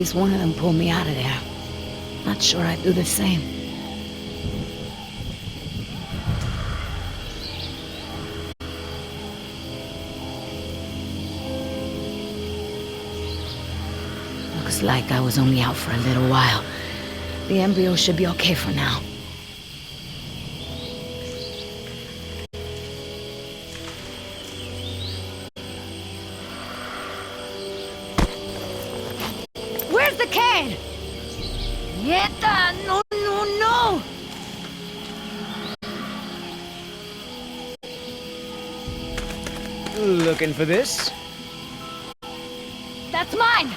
least one of them pulled me out of there. Not sure I'd do the same. Looks like I was only out for a little while. The embryo should be okay for now. Where's the can? Nieta, no, no, no! Looking for this? That's mine!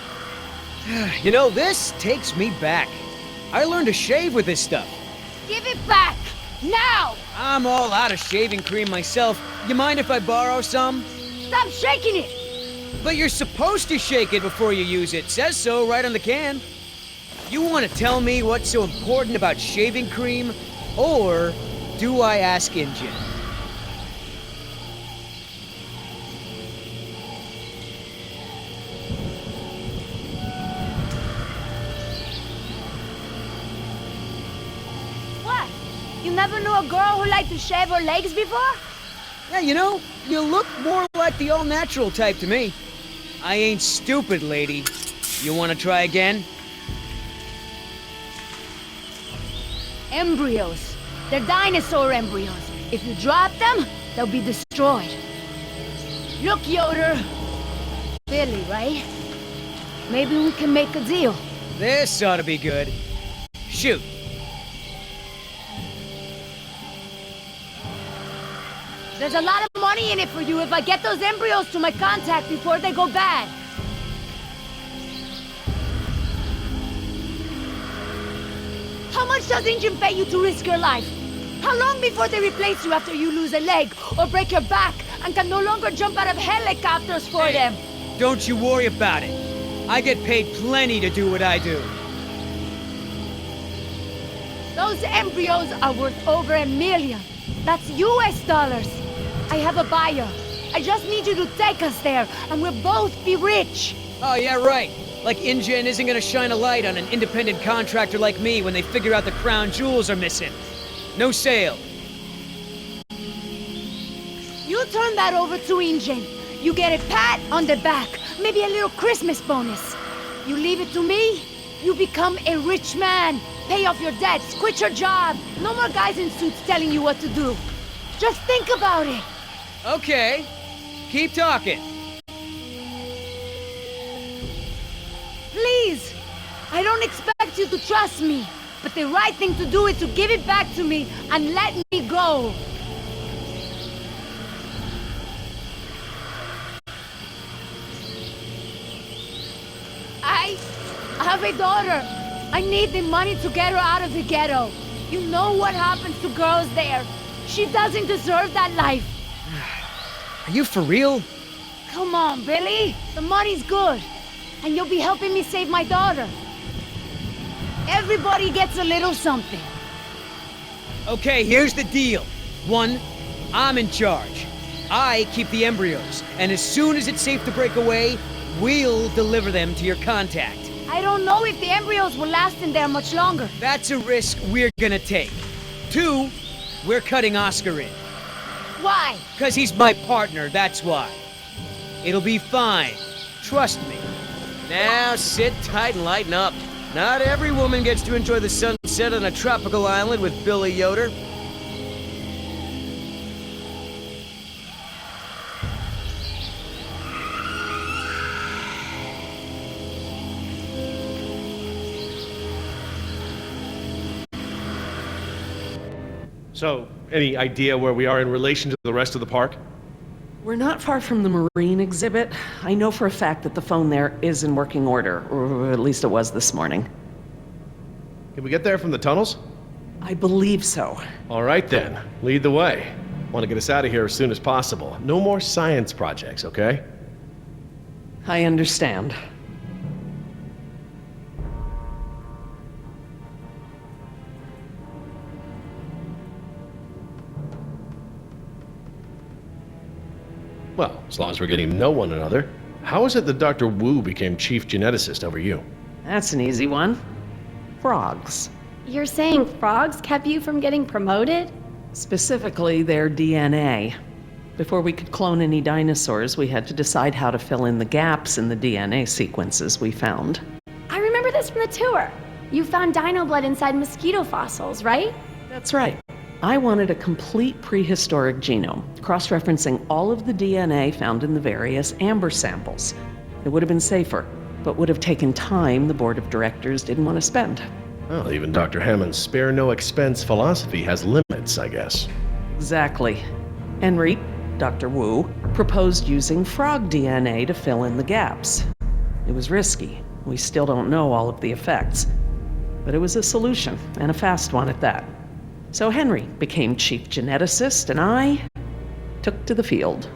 You know, this takes me back. I learned to shave with this stuff. Give it back! Now! I'm all out of shaving cream myself. You mind if I borrow some? Stop shaking it! But you're supposed to shake it before you use it. Says so right on the can. You want to tell me what's so important about shaving cream? Or do I ask Injun? What? You never knew a girl who liked to shave her legs before? Yeah, you know, you look more like the all-natural type to me. I ain't stupid, lady. You want to try again? Embryos. They're dinosaur embryos. If you drop them, they'll be destroyed. Look, Yoder. Billy, right? Maybe we can make a deal. This ought to be good. Shoot. There's a lot of money in it for you if I get those embryos to my contact before they go bad. How much does Injun pay you to risk your life? How long before they replace you after you lose a leg or break your back and can no longer jump out of helicopters for them? Don't you worry about it. I get paid plenty to do what I do. Those embryos are worth over $1 million. That's US dollars. I have a buyer. I just need you to take us there, and we'll both be rich. Oh, yeah, right. Like InGen isn't gonna shine a light on an independent contractor like me when they figure out the crown jewels are missing. No sale. You turn that over to InGen. You get a pat on the back, maybe a little Christmas bonus. You leave it to me, you become a rich man. Pay off your debts, quit your job. No more guys in suits telling you what to do. Just think about it. Okay. Keep talking. Please. I don't expect you to trust me, but the right thing to do is to give it back to me and let me go. I have a daughter. I need the money to get her out of the ghetto. You know what happens to girls there. She doesn't deserve that life. Are you for real? Come on, Billy. The money's good. And you'll be helping me save my daughter. Everybody gets a little something. Okay, here's the deal. 1, I'm in charge. I keep the embryos, and as soon as it's safe to break away, we'll deliver them to your contact. I don't know if the embryos will last in there much longer. That's a risk we're gonna take. 2, we're cutting Oscar in. Why? 'Cause he's my partner, that's why. It'll be fine. Trust me. Now sit tight and lighten up. Not every woman gets to enjoy the sunset on a tropical island with Billy Yoder. So, any idea where we are in relation to the rest of the park? We're not far from the marine exhibit. I know for a fact that the phone there is in working order, or at least it was this morning. Can we get there from the tunnels? I believe so. All right then, lead the way. Want to get us out of here as soon as possible. No more science projects, okay? I understand. Well, as long as we're getting to know one another. How is it that Dr. Wu became chief geneticist over you? That's an easy one. Frogs. You're saying frogs kept you from getting promoted? Specifically, their DNA. Before we could clone any dinosaurs, we had to decide how to fill in the gaps in the DNA sequences we found. I remember this from the tour. You found dino blood inside mosquito fossils, right? That's right. I wanted a complete prehistoric genome, cross-referencing all of the DNA found in the various amber samples. It would have been safer, but would have taken time the board of directors didn't want to spend. Well, even Dr. Hammond's spare no expense philosophy has limits, I guess. Exactly. Henry, Dr. Wu, proposed using frog DNA to fill in the gaps. It was risky. We still don't know all of the effects. But it was a solution, and a fast one at that. So Henry became chief geneticist, and I took to the field.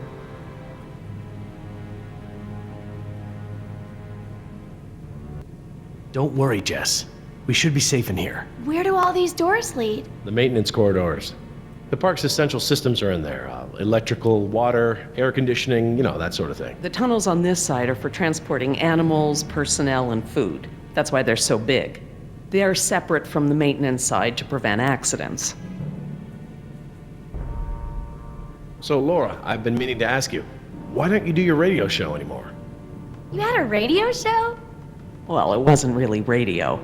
Don't worry, Jess. We should be safe in here. Where do all these doors lead? The maintenance corridors. The park's essential systems are in there. Electrical, water, air conditioning, that sort of thing. The tunnels on this side are for transporting animals, personnel, and food. That's why they're so big. They are separate from the maintenance side to prevent accidents. So, Laura, I've been meaning to ask you, why don't you do your radio show anymore? You had a radio show? Well, it wasn't really radio.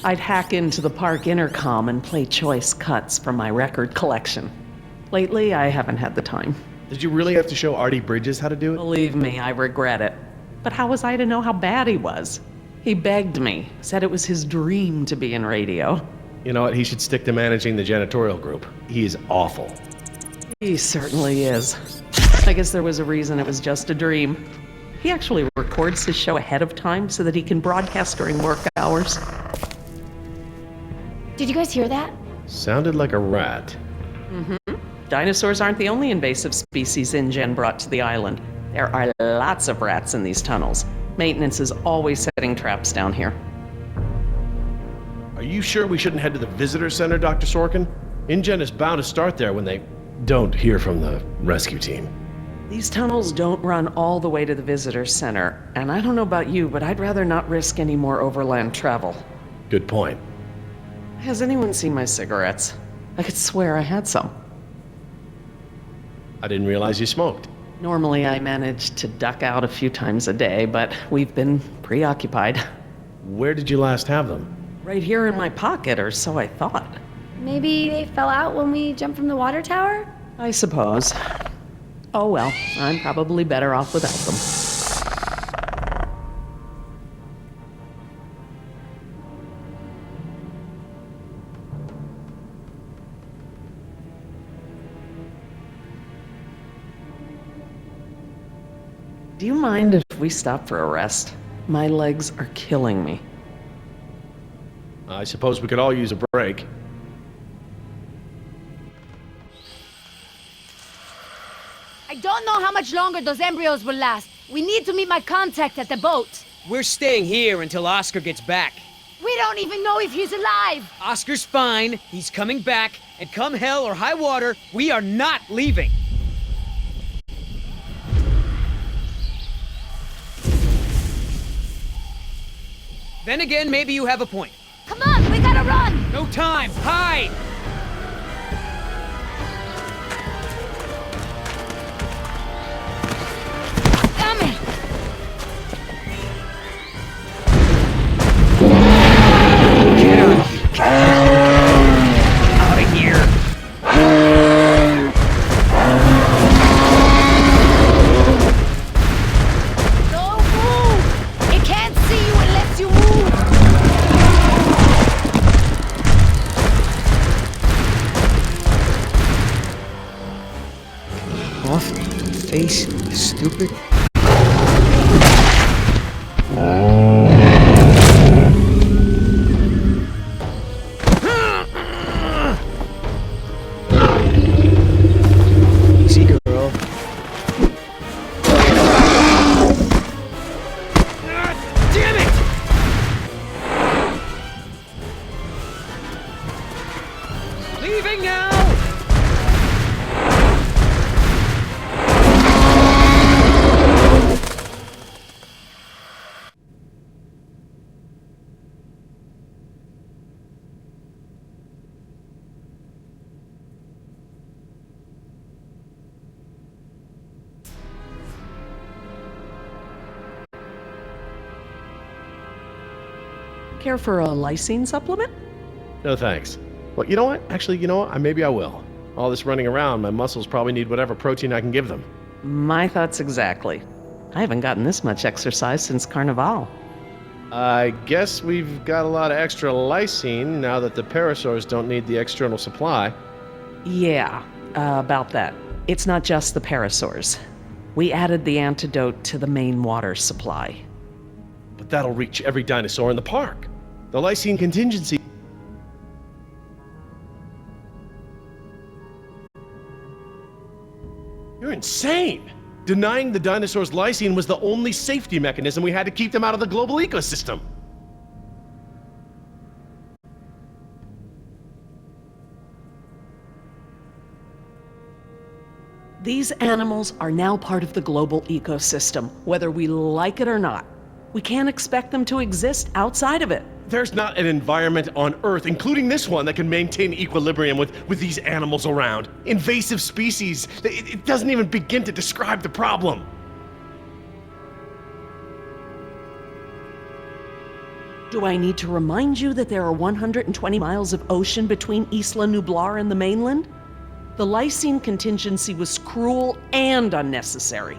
I'd hack into the park intercom and play choice cuts from my record collection. Lately, I haven't had the time. Did you really have to show Artie Bridges how to do it? Believe me, I regret it. But how was I to know how bad he was? He begged me, said it was his dream to be in radio. You know what? He should stick to managing the janitorial group. He is awful. He certainly is. I guess there was a reason it was just a dream. He actually records his show ahead of time so that he can broadcast during work hours. Did you guys hear that? Sounded like a rat. Dinosaurs aren't the only invasive species InGen brought to the island. There are lots of rats in these tunnels. Maintenance is always setting traps down here. Are you sure we shouldn't head to the visitor center, Dr. Sorkin? InGen is bound to start there when they don't hear from the rescue team. These tunnels don't run all the way to the visitor center, and I don't know about you, but I'd rather not risk any more overland travel. Good point. Has anyone seen my cigarettes? I could swear I had some. I didn't realize you smoked. Normally I manage to duck out a few times a day, but we've been preoccupied. Where did you last have them? Right here in my pocket, or so I thought. Maybe they fell out when we jumped from the water tower? I suppose. Oh well, I'm probably better off without them. Do you mind if we stop for a rest? My legs are killing me. I suppose we could all use a break. I don't know how much longer those embryos will last. We need to meet my contact at the boat. We're staying here until Oscar gets back. We don't even know if he's alive. Oscar's fine, he's coming back, and come hell or high water, we are not leaving. Then again, maybe you have a point. Come on, we gotta run! No time! Hide! Damn it! Get out of here! Don't move! It can't see you unless you move! Off face, stupid. Easy, girl. Damn it! Leaving now! Care for a lysine supplement? No thanks. Well, you know what? Actually, you know what? Maybe I will. All this running around, my muscles probably need whatever protein I can give them. My thoughts exactly. I haven't gotten this much exercise since Carnival. I guess we've got a lot of extra lysine now that the parasaurs don't need the external supply. Yeah, about that. It's not just the parasaurs. We added the antidote to the main water supply. But that'll reach every dinosaur in the park. The lysine contingency... You're insane! Denying the dinosaurs lysine was the only safety mechanism we had to keep them out of the global ecosystem. These animals are now part of the global ecosystem, whether we like it or not. We can't expect them to exist outside of it. There's not an environment on Earth, including this one, that can maintain equilibrium with these animals around. Invasive species. It doesn't even begin to describe the problem. Do I need to remind you that there are 120 miles of ocean between Isla Nublar and the mainland? The lysine contingency was cruel and unnecessary.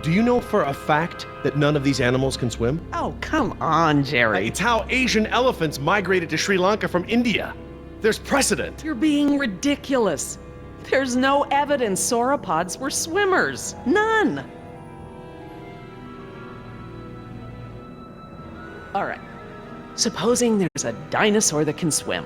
Do you know for a fact that none of these animals can swim? Oh, come on, Jerry. It's how Asian elephants migrated to Sri Lanka from India. There's precedent. You're being ridiculous. There's no evidence sauropods were swimmers. None. All right. Supposing there's a dinosaur that can swim.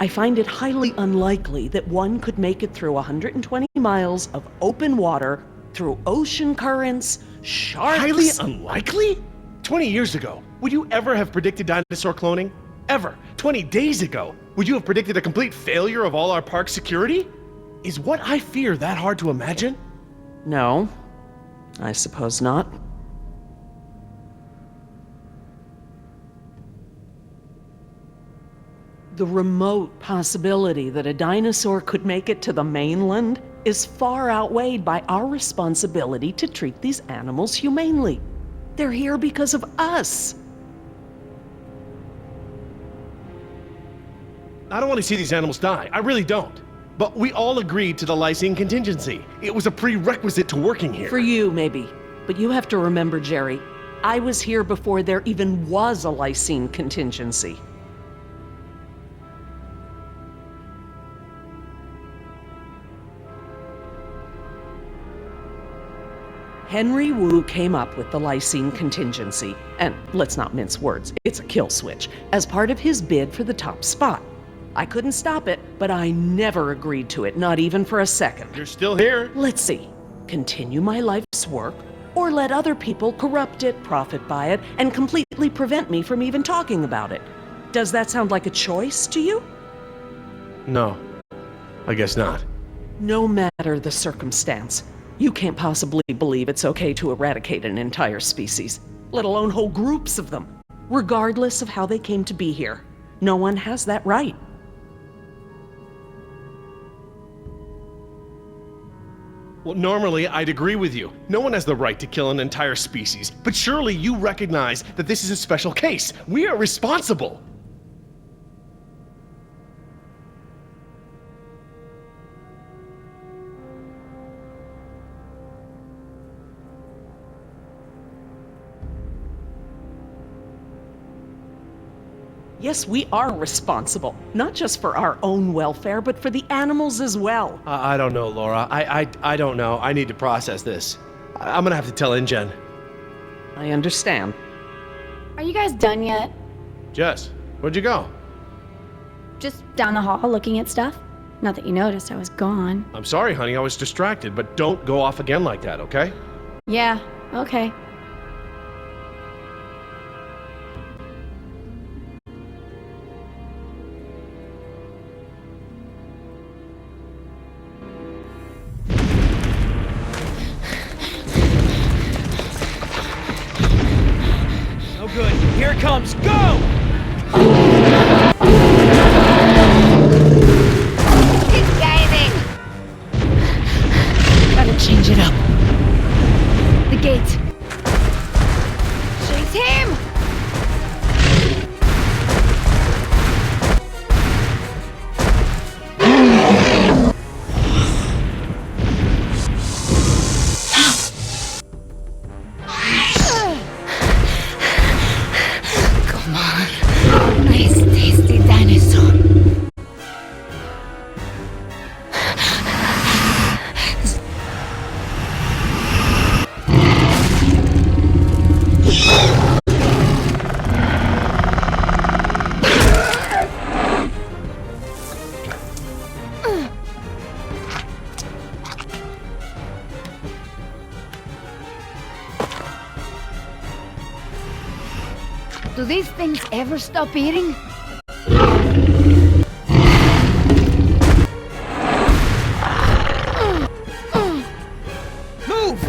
I find it highly unlikely that one could make it through 120 miles of open water, through ocean currents, sharks... Highly unlikely? 20 years ago, would you ever have predicted dinosaur cloning? Ever? 20 days ago, would you have predicted a complete failure of all our park security? Is what I fear that hard to imagine? No, I suppose not. The remote possibility that a dinosaur could make it to the mainland is far outweighed by our responsibility to treat these animals humanely. They're here because of us. I don't want to see these animals die. I really don't. But we all agreed to the lysine contingency. It was a prerequisite to working here. For you, maybe. But you have to remember, Jerry, I was here before there even was a lysine contingency. Henry Wu came up with the lysine contingency, and let's not mince words, it's a kill switch, as part of his bid for the top spot. I couldn't stop it, but I never agreed to it, not even for a second. You're still here. Let's see, continue my life's work, or let other people corrupt it, profit by it, and completely prevent me from even talking about it. Does that sound like a choice to you? No, I guess not. No matter the circumstance, you can't possibly believe it's okay to eradicate an entire species, let alone whole groups of them, regardless of how they came to be here. No one has that right. Well, normally I'd agree with you. No one has the right to kill an entire species. But surely you recognize that this is a special case. We are responsible. Yes, we are responsible, not just for our own welfare, but for the animals as well. I don't know, Laura. I don't know. I need to process this. I'm gonna have to tell InGen. I understand. Are you guys done yet? Jess, where'd you go? Just down the hall looking at stuff? Not that you noticed I was gone. I'm sorry, honey. I was distracted, but don't go off again like that, okay? Yeah, okay. Good. Here it comes. Go! It's diving! Gotta change it up. The gate. Do these things ever stop eating? Move!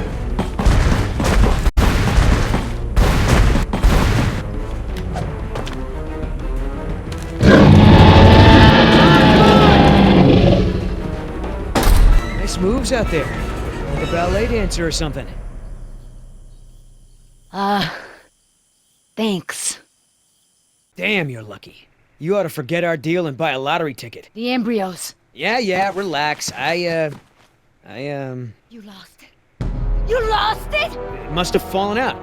Nice moves out there. Like a ballet dancer or something. Thanks. Damn, you're lucky. You ought to forget our deal and buy a lottery ticket. The embryos. Yeah, relax. You lost it. You lost it?! It must have fallen out.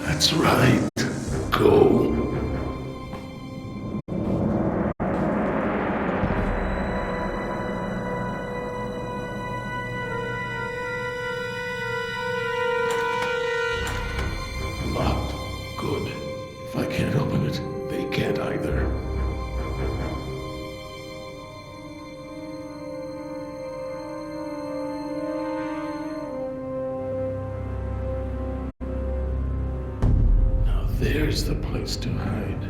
That's right. Go. Locked. Good. If I can't open it, they can't either. Now there's the place to hide.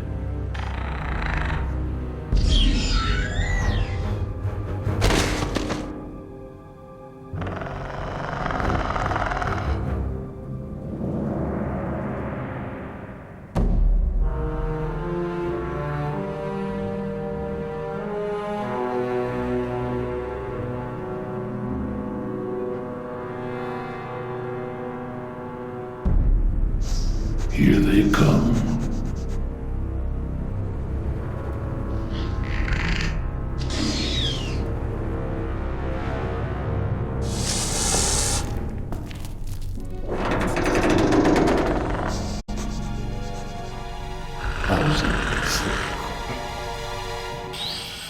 Here they come.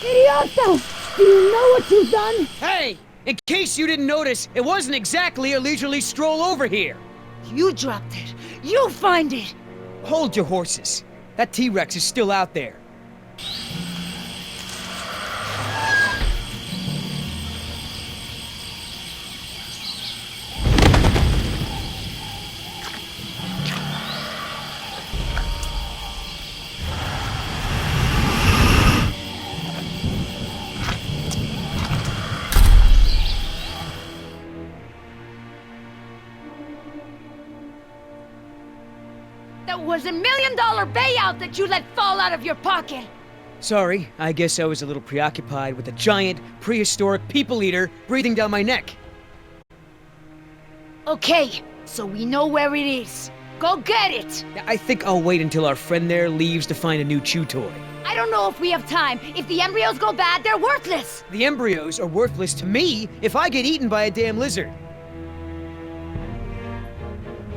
Idioto! Do you know what you've done? Hey! In case you didn't notice, it wasn't exactly a leisurely stroll over here. You dropped it. You find it. Hold your horses. That T-Rex is still out there. That was $1 million payout that you let fall out of your pocket. Sorry, I guess I was a little preoccupied with a giant, prehistoric people eater breathing down my neck. Okay, so we know where it is. Go get it! I think I'll wait until our friend there leaves to find a new chew toy. I don't know if we have time. If the embryos go bad, they're worthless! The embryos are worthless to me if I get eaten by a damn lizard.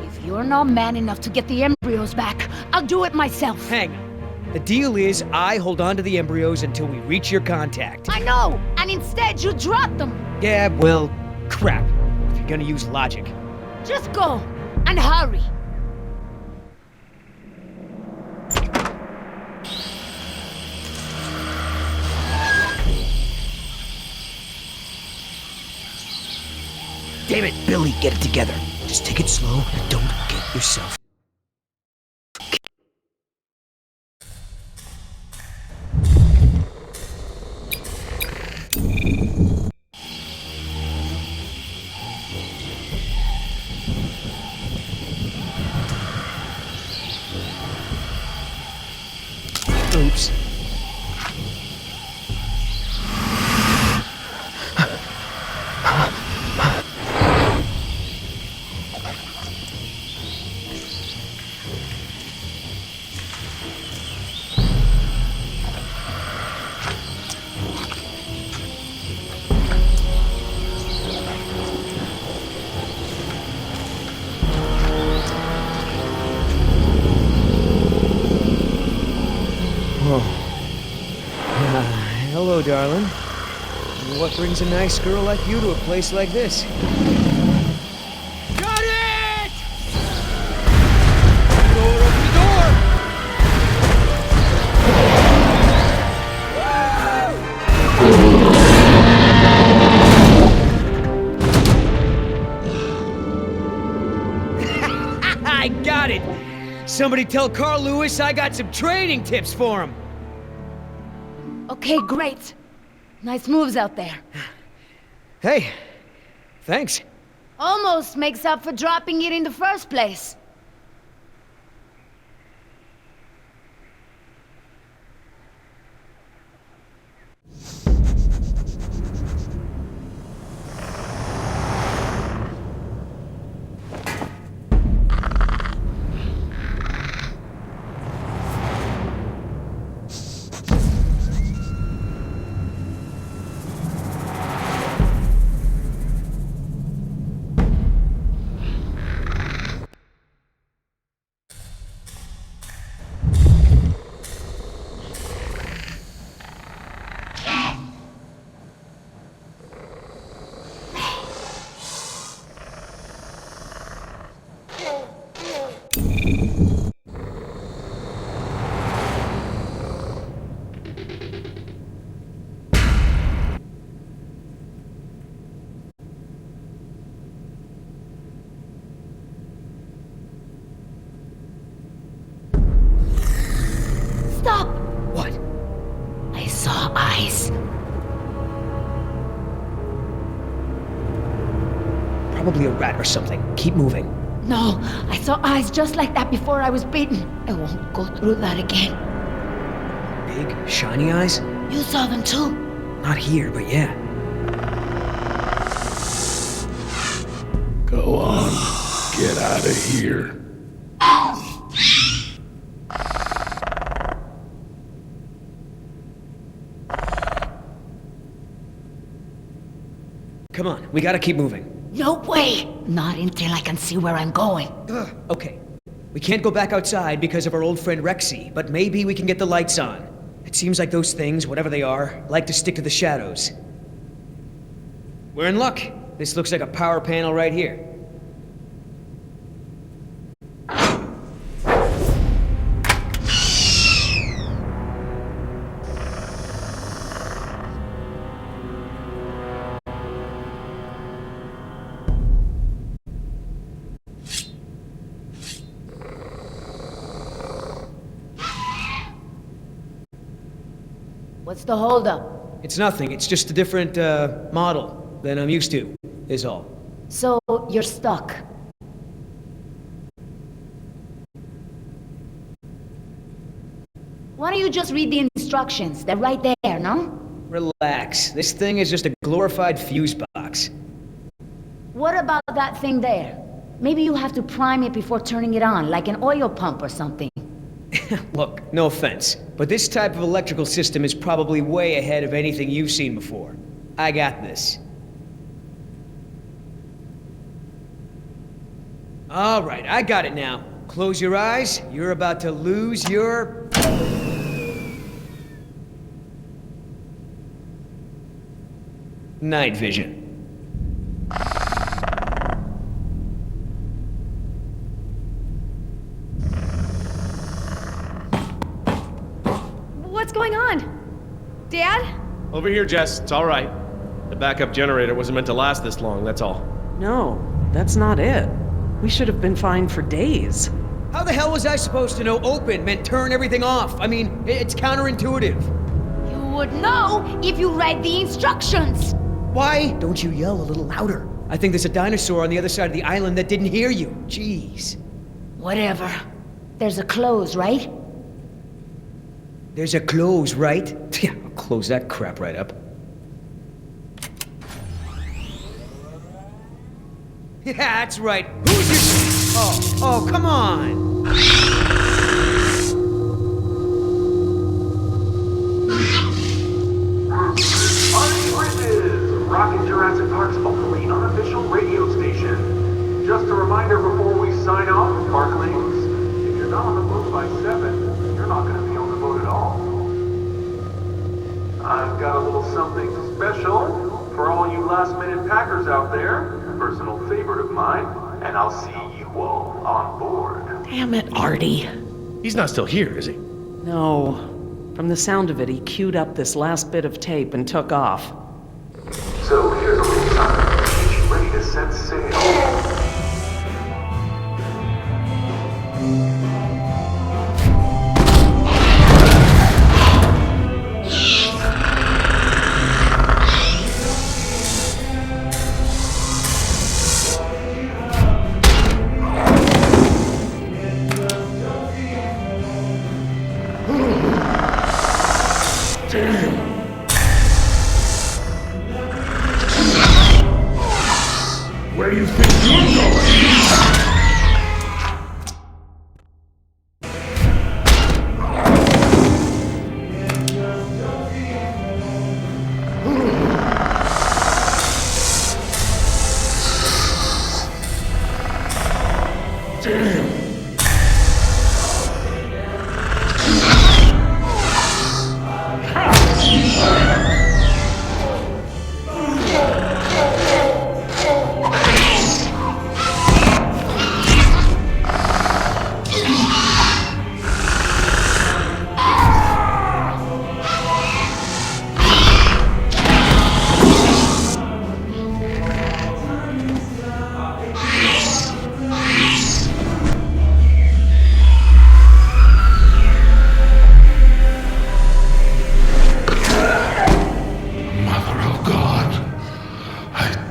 If you're not man enough to get the embryos back, I'll do it myself. Hang on. The deal is I hold on to the embryos until we reach your contact. I know! And instead you drop them! Yeah, well, crap. If you're gonna use logic. Just go! And hurry! Damn it, Billy, get it together. Just take it slow and don't get yourself. Oops. Hello, darling. What brings a nice girl like you to a place like this? Got it! Door, open the door! I got it! Somebody tell Carl Lewis I got some training tips for him! Okay, great. Nice moves out there. Hey, thanks. Almost makes up for dropping it in the first place. Stop! What? I saw eyes. Probably a rat or something. Keep moving. No, I saw eyes just like that before I was beaten. I won't go through that again. Big, shiny eyes? You saw them too? Not here, but yeah. Go on. Get out of here. Come on, we gotta keep moving. No way! Not until I can see where I'm going. Okay. We can't go back outside because of our old friend Rexy, but maybe we can get the lights on. It seems like those things, whatever they are, like to stick to the shadows. We're in luck. This looks like a power panel right here. What's the holdup? It's nothing. It's just a different, model than I'm used to, is all. So, you're stuck. Why don't you just read the instructions? They're right there, no? Relax. This thing is just a glorified fuse box. What about that thing there? Maybe you have to prime it before turning it on, like an oil pump or something. Look, no offense, but this type of electrical system is probably way ahead of anything you've seen before. I got this. All right, I got it now. Close your eyes. You're about to lose your... night vision. What's going on? Dad? Over here, Jess. It's all right. The backup generator wasn't meant to last this long, that's all. No, that's not it. We should have been fine for days. How the hell was I supposed to know open meant turn everything off? I mean, it's counterintuitive. You would know if you read the instructions. Why don't you yell a little louder? I think there's a dinosaur on the other side of the island that didn't hear you. Jeez. Whatever. There's a close, right? There's a close, right? Yeah, I'll close that crap right up. Yeah, that's right. Who's your... Oh, come on! Rockin' Jurassic Park's only unofficial radio station. Just a reminder before we sign off, Parklings, if you're not on the boat by 7, you're not going to be on the boat at all. I've got a little something special for all you last-minute packers out there, a personal favorite of mine, and I'll see you all on board. Damn it, Artie. He's not still here, is he? No. From the sound of it, he queued up this last bit of tape and took off. So here's a little time. Get you ready to set sail. Where do you think you're going?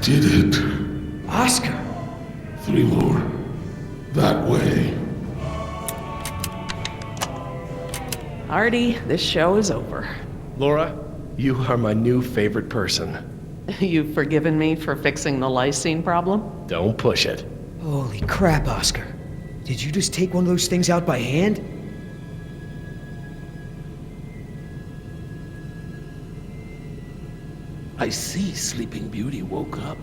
Did it. Oscar! 3 more. That way. Artie, this show is over. Laura, you are my new favorite person. You've forgiven me for fixing the lysine problem? Don't push it. Holy crap, Oscar. Did you just take one of those things out by hand? I see Sleeping Beauty woke up.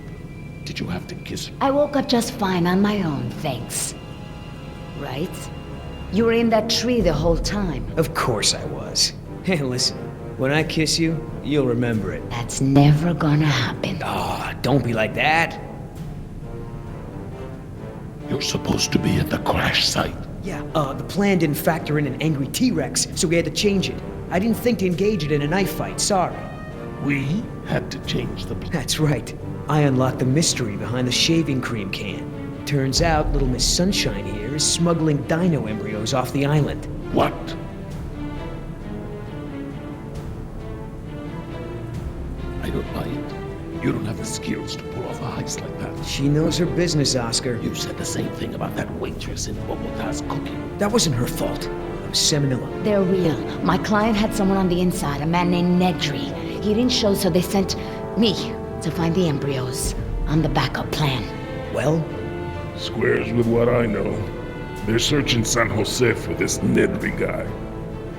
Did you have to kiss her? I woke up just fine on my own, thanks. Right? You were in that tree the whole time. Of course I was. Hey, listen, when I kiss you, you'll remember it. That's never gonna happen. Ah, don't be like that. You're supposed to be at the crash site. Yeah, the plan didn't factor in an angry T-Rex, so we had to change it. I didn't think to engage it in a knife fight, sorry. We had to change the plan. That's right. I unlocked the mystery behind the shaving cream can. Turns out Little Miss Sunshine here is smuggling dino embryos off the island. What? I don't buy it. You don't have the skills to pull off a heist like that. She knows her business, Oscar. You said the same thing about that waitress in Bogota's cooking. That wasn't her fault. It was Seminilla. They're real. My client had someone on the inside, a man named Nedry. He didn't show, so they sent me to find the embryos. I'm the backup plan. Well, Squares with what I know. They're searching San Jose for this Nedry guy.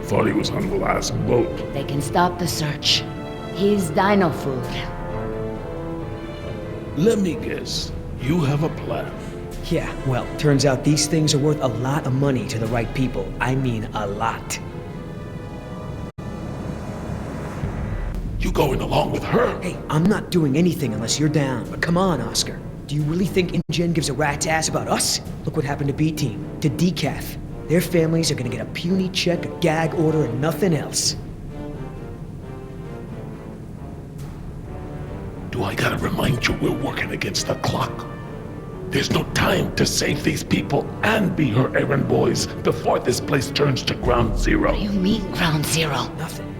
Thought he was on the last boat. They can stop the search. He's dino food. Let me guess. You have a plan. yeah, well, turns out these things are worth a lot of money to the right people. I mean, a lot. You going along with her? Hey, I'm not doing anything unless you're down. But come on, Oscar. Do you really think InGen gives a rat's ass about us? Look what happened to B-Team, to Decaf. Their families are gonna get a puny check, a gag order, and nothing else. Do I gotta remind you we're working against the clock? There's no time to save these people and be her errand boys before this place turns to ground zero. You mean ground zero? Nothing.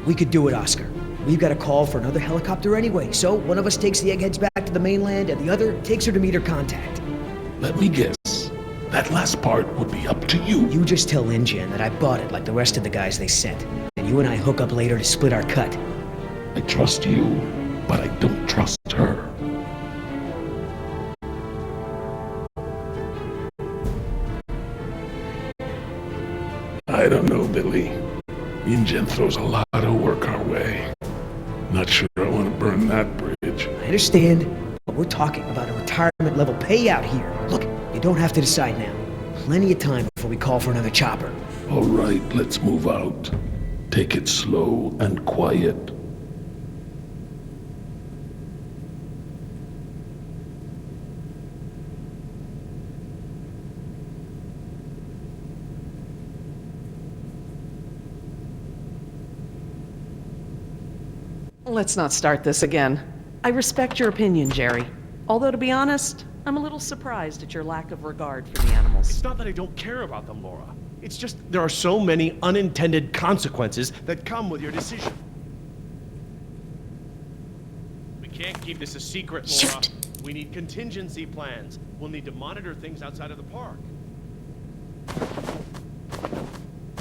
We could do it, Oscar. We've got a call for another helicopter anyway, so one of us takes the eggheads back to the mainland and the other takes her to meet her contact. Let me guess. That last part would be up to you. You just tell InGen that I bought it like the rest of the guys they sent. And you and I hook up later to split our cut. I trust you, but I don't trust her. I don't know, Billy. InGen throws a lot of work our way. Not sure I want to burn that bridge. I understand, but we're talking about a retirement level payout here. Look, you don't have to decide now. Plenty of time before we call for another chopper. All right, let's move out. Take it slow and quiet. Let's not start this again. I respect your opinion, Jerry. Although, to be honest, I'm a little surprised at your lack of regard for the animals. It's not that I don't care about them, Laura. It's just there are so many unintended consequences that come with your decision. We can't keep this a secret, Laura. Shoot. We need contingency plans. We'll need to monitor things outside of the park.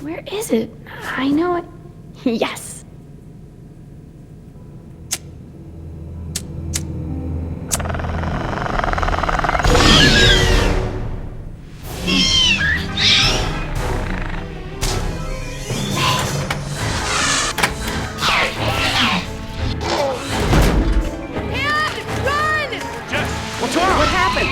Where is it? I know it. Yes. What happened?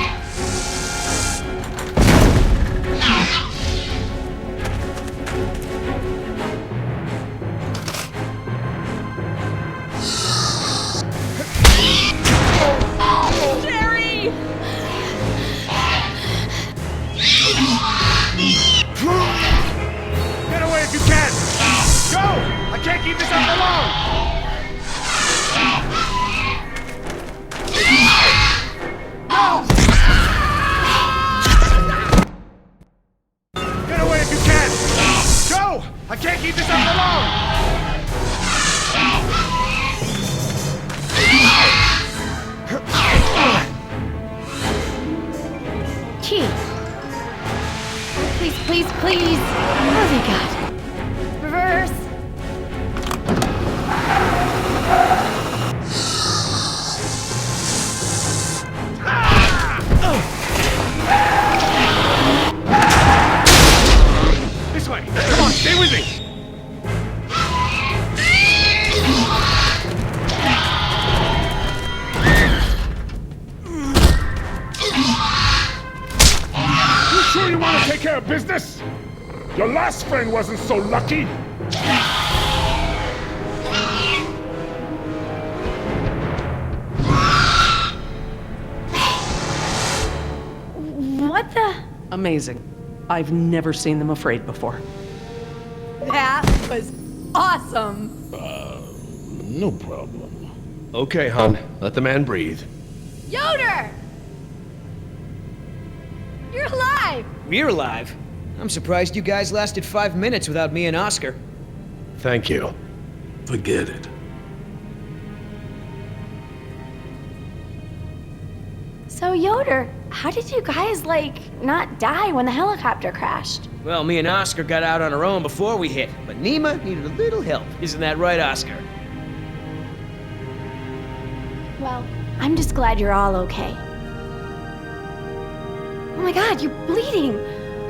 Jerry! Get away if you can! Go! I can't keep this up alone! Get away if you can! Go! I can't keep this up alone! Key. Please, please, please. Oh, thank God. Reverse. This way! Come on, stay with me! take care of business? Your last friend wasn't so lucky. What the? Amazing. I've never seen them afraid before. That was awesome. No problem. Okay, hon. Let the man breathe. Yoder! You're alive! We're alive. I'm surprised you guys lasted 5 minutes without me and Oscar. Thank you. Forget it. So, Yoder, how did you guys, not die when the helicopter crashed? Well, me and Oscar got out on our own before we hit, but Nima needed a little help. Isn't that right, Oscar? Well, I'm just glad you're all okay. Oh my god, you're bleeding!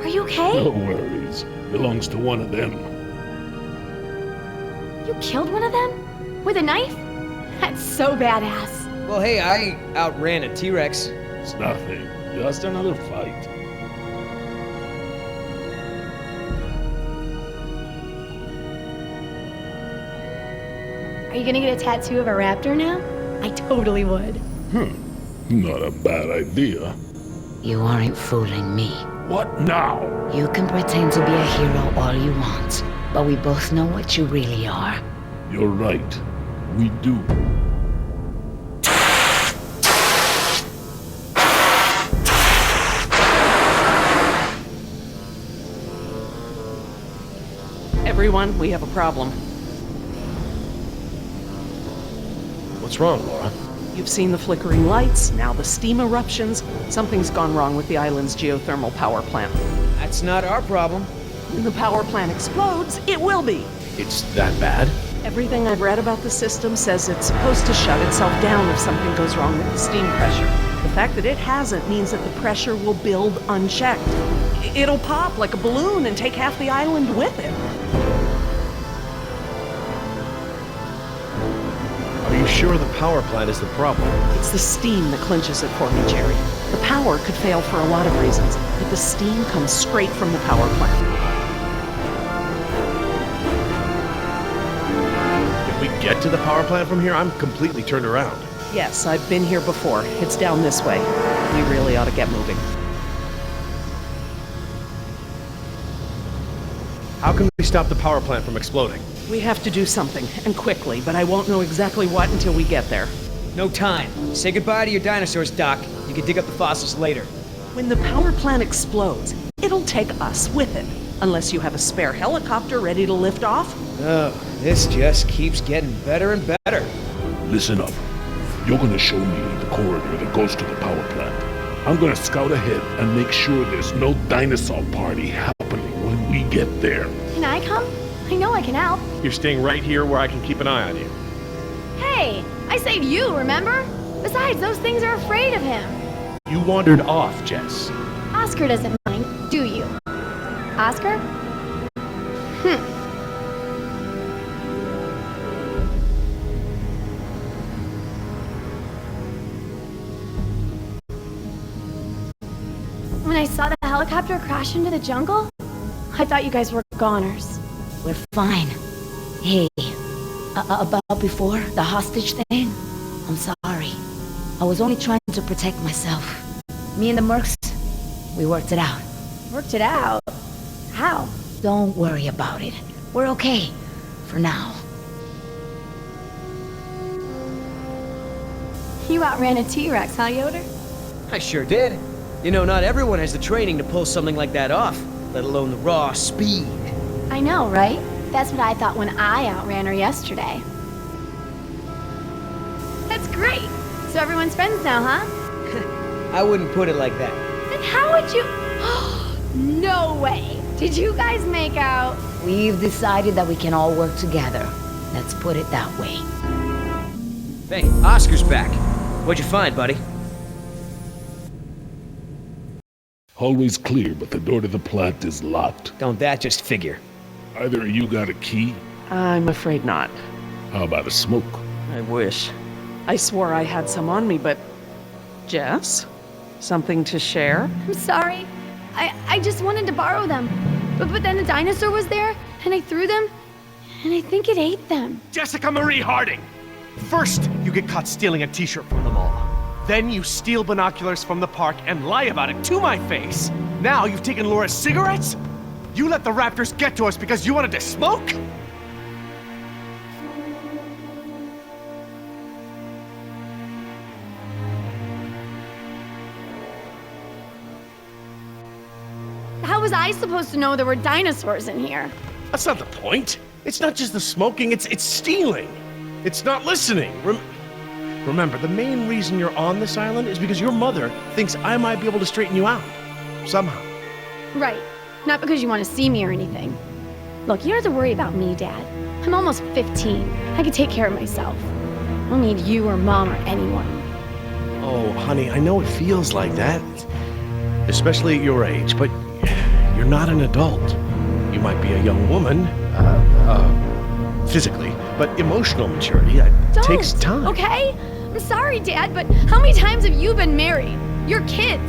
Are you okay? No worries. Belongs to one of them. You killed one of them? With a knife? That's so badass. Well, hey, I outran a T-Rex. It's nothing. Just another fight. Are you gonna get a tattoo of a raptor now? I totally would. Not a bad idea. You aren't fooling me. What now? You can pretend to be a hero all you want, but we both know what you really are. You're right. We do. Everyone, we have a problem. What's wrong, Laura? You've seen the flickering lights, now the steam eruptions. Something's gone wrong with the island's geothermal power plant. That's not our problem. When the power plant explodes, it will be. It's that bad? Everything I've read about the system says it's supposed to shut itself down if something goes wrong with the steam pressure. The fact that it hasn't means that the pressure will build unchecked. It'll pop like a balloon and take half the island with it. Are you sure the power plant is the problem? It's the steam that clinches it for me, Jerry. The power could fail for a lot of reasons, but the steam comes straight from the power plant. If we get to the power plant from here, I'm completely turned around. Yes, I've been here before. It's down this way. We really ought to get moving. How can we stop the power plant from exploding? We have to do something, and quickly, but I won't know exactly what until we get there. No time. Say goodbye to your dinosaurs, Doc. You can dig up the fossils later. When the power plant explodes, it'll take us with it. Unless you have a spare helicopter ready to lift off. Oh, this just keeps getting better and better. Listen up. You're gonna show me the corridor that goes to the power plant. I'm gonna scout ahead and make sure there's no dinosaur party happening when we get there. Can I come? I know I can help. You're staying right here where I can keep an eye on you. Hey, I saved you, remember? Besides, those things are afraid of him. You wandered off, Jess. Oscar doesn't mind, do you? Oscar? When I saw the helicopter crash into the jungle, I thought you guys were goners. We're fine. Hey, about before, the hostage thing? I'm sorry. I was only trying to protect myself. Me and the mercs, we worked it out. Worked it out? How? Don't worry about it. We're okay. For now. You outran a T-Rex, huh, Yoder? I sure did. You know, not everyone has the training to pull something like that off, let alone the raw speed. I know, right? That's what I thought when I outran her yesterday. That's great! So everyone's friends now, huh? I wouldn't put it like that. Then how would you... No way! Did you guys make out? We've decided that we can all work together. Let's put it that way. Hey, Oscar's back. What'd you find, buddy? Always clear, but the door to the plant is locked. Don't that just figure? Either of you got a key? I'm afraid not. How about a smoke? I wish. I swore I had some on me, but... Jess? Something to share? I'm sorry. I just wanted to borrow them. But then a dinosaur was there, and I threw them, and I think it ate them. Jessica Marie Harding! First, you get caught stealing a t-shirt from the mall. Then you steal binoculars from the park and lie about it to my face. Now you've taken Laura's cigarettes? You let the raptors get to us because you wanted to smoke? How was I supposed to know there were dinosaurs in here? That's not the point. It's not just the smoking, it's stealing. It's not listening. Remember, the main reason you're on this island is because your mother thinks I might be able to straighten you out. Somehow. Right. Not because you want to see me or anything. Look, you don't have to worry about me, Dad. I'm almost 15. I can take care of myself. I don't need you or Mom or anyone. Oh, honey, I know it feels like that. Especially at your age, but you're not an adult. You might be a young woman, physically, but emotional maturity, takes time. Okay? I'm sorry, Dad, but how many times have you been married? Your kids.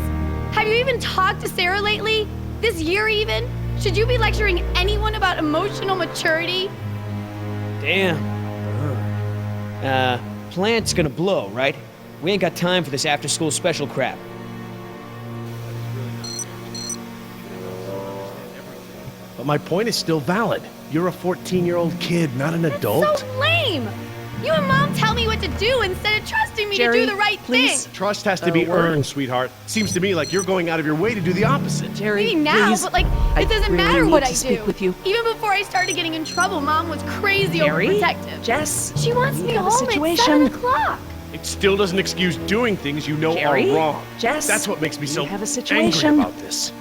Have you even talked to Sarah lately? This year even? Should you be lecturing anyone about emotional maturity? Damn. Plant's gonna blow, right? We ain't got time for this after-school special crap. But my point is still valid. You're a 14-year-old kid, not an adult. So lame! You and Mom tell me what to do instead of trusting me to do the right please. thing. Trust has to be earned, sweetheart. Seems to me like you're going out of your way to do the opposite. Jerry, Maybe now, please. but it doesn't really matter need what to I speak do. with you. Even before I started getting in trouble, Mom was crazy Jerry? overprotective. Jess, She wants we me have a home at situation. 7 o'clock. It still doesn't excuse doing things you know Jerry? are wrong. Jess, That's what makes me we so have a angry situation. about this.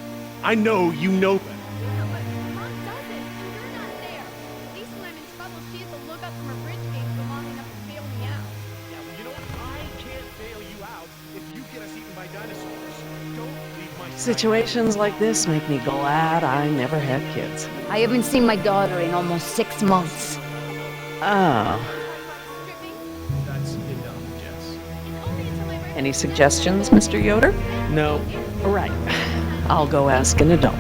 I know you know better. Yeah, but Mom doesn't, and you're not there. At least when I'm in trouble, she has to look up from her bridge game for long enough to bail me out. Yeah, well, you know what? I can't bail you out if you get us eaten by dinosaurs. Don't leave my side. Situations like this make me glad I never had kids. I haven't seen my daughter in almost 6 months. Oh. Stripping? That's enough, Jess. It's only until my birthday. Any suggestions, Mr. Yoder? No. Right. I'll go ask an adult.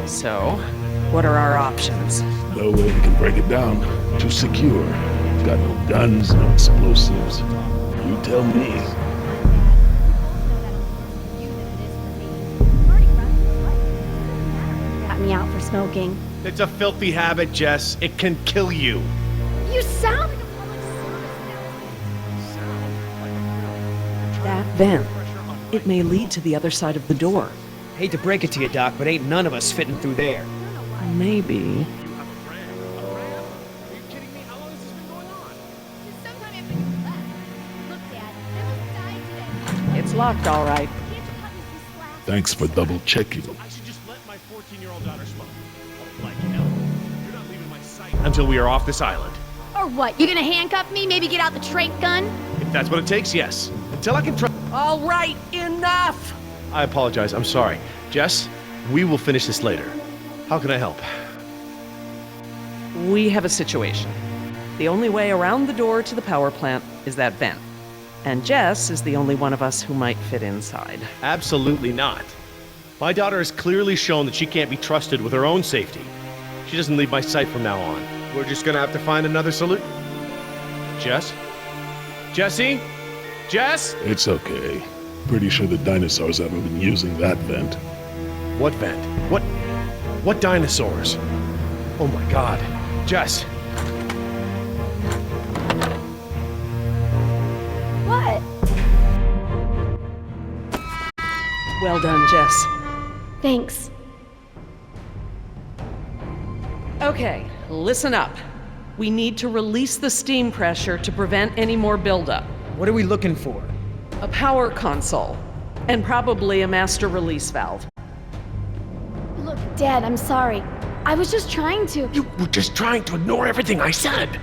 So, what are our options? No way we can break it down. Too secure. Got no guns, no explosives. You tell me. Got me out for smoking. It's a filthy habit, Jess. It can kill you. You sound like a public service That vent. It may lead to the other side of the door. Hate to break it to you, Doc, but ain't none of us fitting through there. Maybe. You have a brand. A brand? Are you kidding me? How long has this been going on? Since sometime after you left. Look, Dad, I almost died today. It's locked, all right. Can't you cut me some slack? Thanks for double checking. I should just let my 14-year-old daughter smoke. Oh, like hell. You're not leaving my sight until we are off this island. Or what? You gonna handcuff me? Maybe get out the trank gun? If that's what it takes, yes. Until I can try. All right, enough! I apologize. I'm sorry. Jess, we will finish this later. How can I help? We have a situation. The only way around the door to the power plant is that vent. And Jess is the only one of us who might fit inside. Absolutely not. My daughter has clearly shown that she can't be trusted with her own safety. She doesn't leave my sight from now on. We're just gonna have to find another solution. Jess? Jessie? Jess? It's okay. Pretty sure the dinosaurs haven't been using that vent. What vent? What dinosaurs? Oh my god. Jess. What? Well done, Jess. Thanks. Okay, listen up. We need to release the steam pressure to prevent any more buildup. What are we looking for? A power console, and probably a master release valve. Look, Dad, I'm sorry. I was just trying to. You were just trying to ignore everything I said.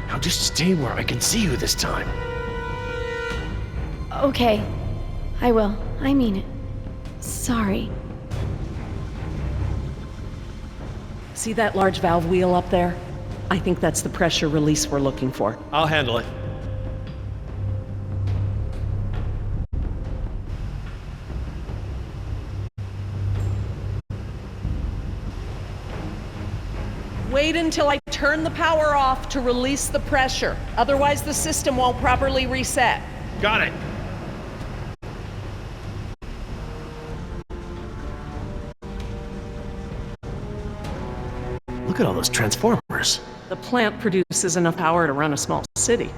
Now just stay where I can see you this time. Okay. I will. I mean it. Sorry. See that large valve wheel up there? I think that's the pressure release we're looking for. I'll handle it. Wait until I turn the power off to release the pressure. Otherwise, the system won't properly reset. Got it. Look at all those transformers. The plant produces enough power to run a small city.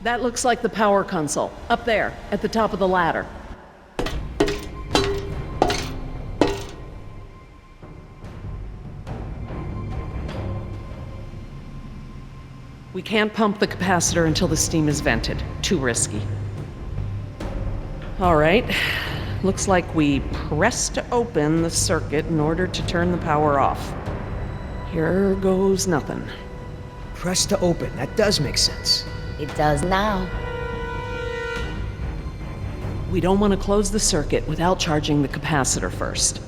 That looks like the power console, up there, at the top of the ladder. We can't pump the capacitor until the steam is vented. Too risky. All right. Looks like we pressed open the circuit in order to turn the power off. Here goes nothing. Press to open. That does make sense. It does now. We don't want to close the circuit without charging the capacitor first.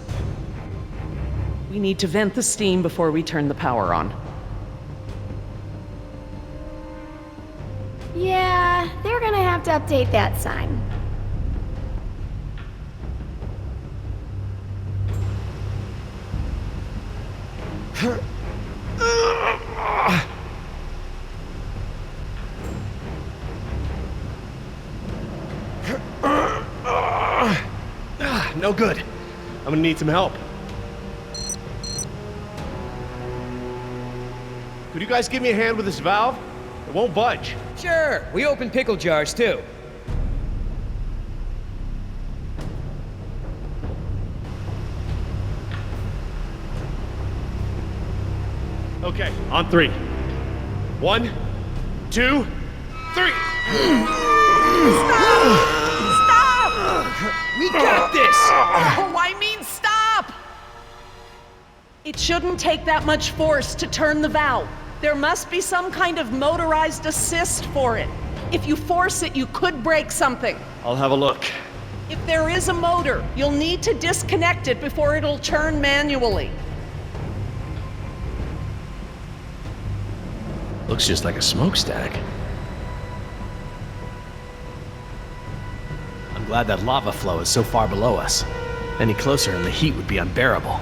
We need to vent the steam before we turn the power on. Yeah, they're gonna have to update that sign. No good. I'm gonna need some help. Could you guys give me a hand with this valve? It won't budge. Sure, we open pickle jars too. Okay, on 3. 1, 2, 3. We got this! Oh, I mean, stop! It shouldn't take that much force to turn the valve. There must be some kind of motorized assist for it. If you force it, you could break something. I'll have a look. If there is a motor, you'll need to disconnect it before it'll turn manually. Looks just like a smokestack. I'm glad that lava flow is so far below us. Any closer and the heat would be unbearable.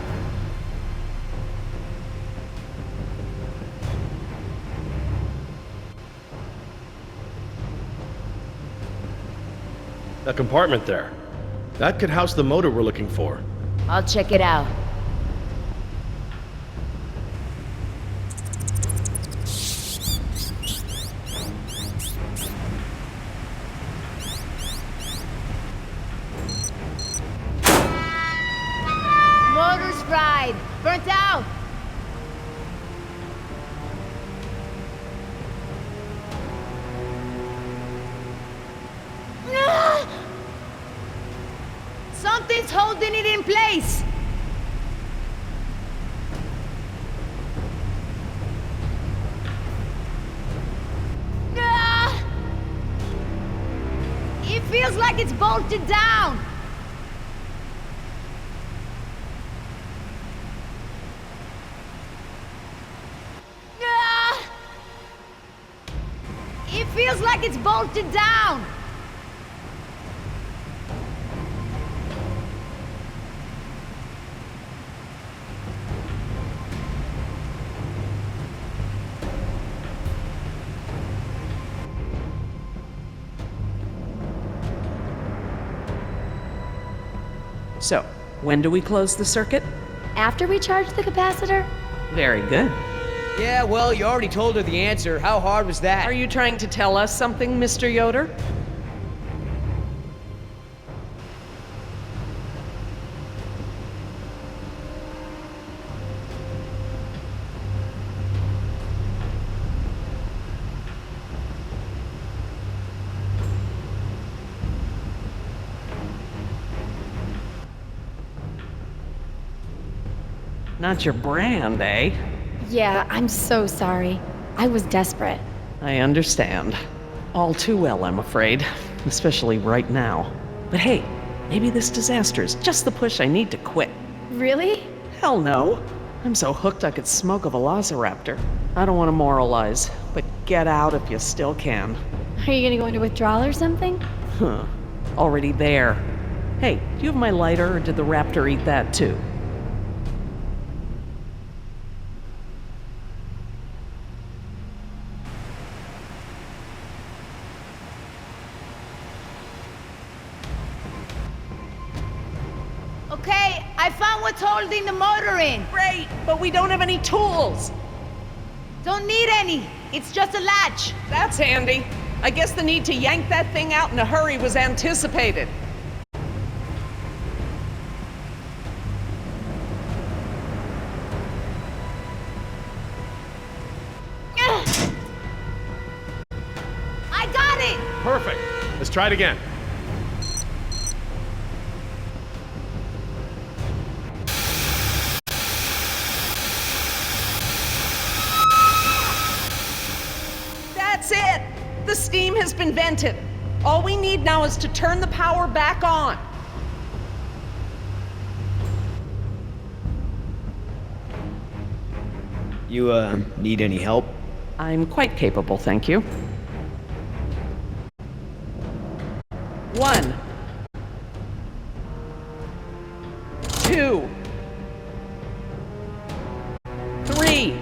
A compartment there. That could house the motor we're looking for. I'll check it out. Motor's fried. Burnt out. Something's holding it in place. It feels like it's bolted down. It feels like it's bolted down. So, when do we close the circuit? After we charge the capacitor? Very good. Yeah, well, you already told her the answer. How hard was that? Are you trying to tell us something, Mr. Yoder? Not your brand, eh? Yeah, I'm so sorry. I was desperate. I understand. All too well, I'm afraid. Especially right now. But hey, Maybe this disaster is just the push I need to quit. Really? Hell no. I'm so hooked I could smoke a velociraptor. I don't want to moralize, but get out if you still can. Are you gonna go into withdrawal or something? Huh. Already there. Hey, do you have my lighter, or did the raptor eat that too? Okay, I found what's holding the motor in. Great, but we don't have any tools. Don't need any. It's just a latch. That's handy. I guess the need to yank that thing out in a hurry was anticipated. I got it! Perfect. Let's try it again. That's it! The steam has been vented. All we need now is to turn the power back on. You, need any help? I'm quite capable, thank you. 1, 2, 3,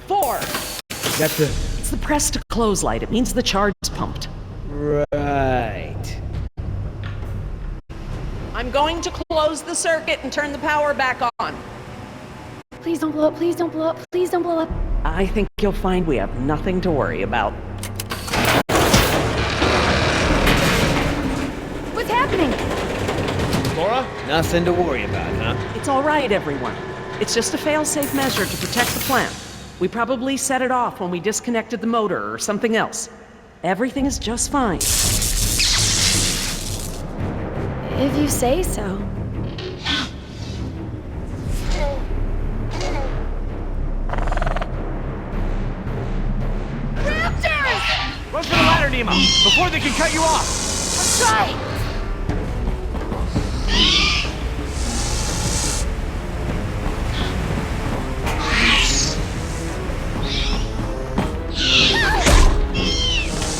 4. Got the... It's the press to close light. It means the charge is pumped. Right. I'm going to close the circuit and turn the power back on. Please don't blow up, please don't blow up, please don't blow up. I think you'll find we have nothing to worry about. What's happening? Laura? Nothing to worry about, huh? It's all right, everyone. It's just a fail-safe measure to protect the plant. We probably set it off when we disconnected the motor or something else. Everything is just fine. If you say so. Run for the ladder, Nemo, before they can cut you off. Let's try.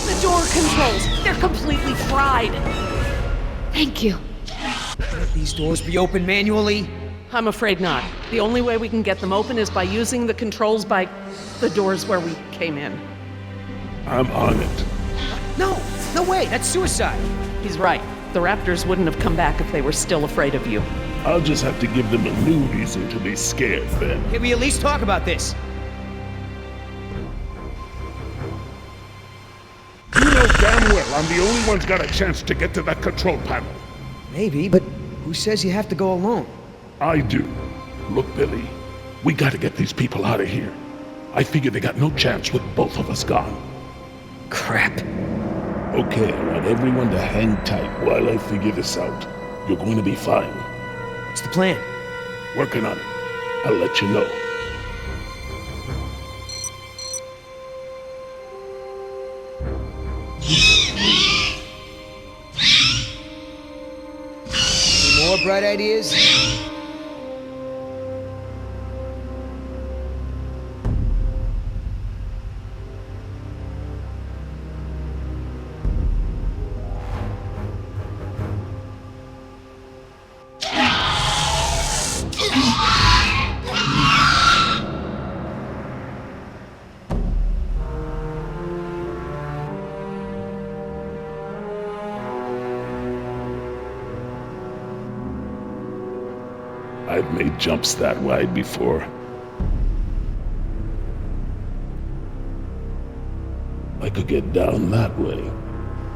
The door controls, they're completely fried. Thank you. Can't these doors be opened manually? I'm afraid not. The only way we can get them open is by using the controls by the doors where we came in. I'm on it. No, no way, that's suicide. He's right. The raptors wouldn't have come back if they were still afraid of you. I'll just have to give them a new reason to be scared then. Can we at least talk about this? You know damn well I'm the only one's got a chance to get to that control panel. Maybe, but who says you have to go alone? I do. Look, Billy, we gotta get these people out of here. I figure they got no chance with both of us gone. Crap. Okay, I want everyone to hang tight while I figure this out. You're going to be fine. What's the plan? Working on it. I'll let you know. Any more bright ideas? I've made jumps that wide before. I could get down that way.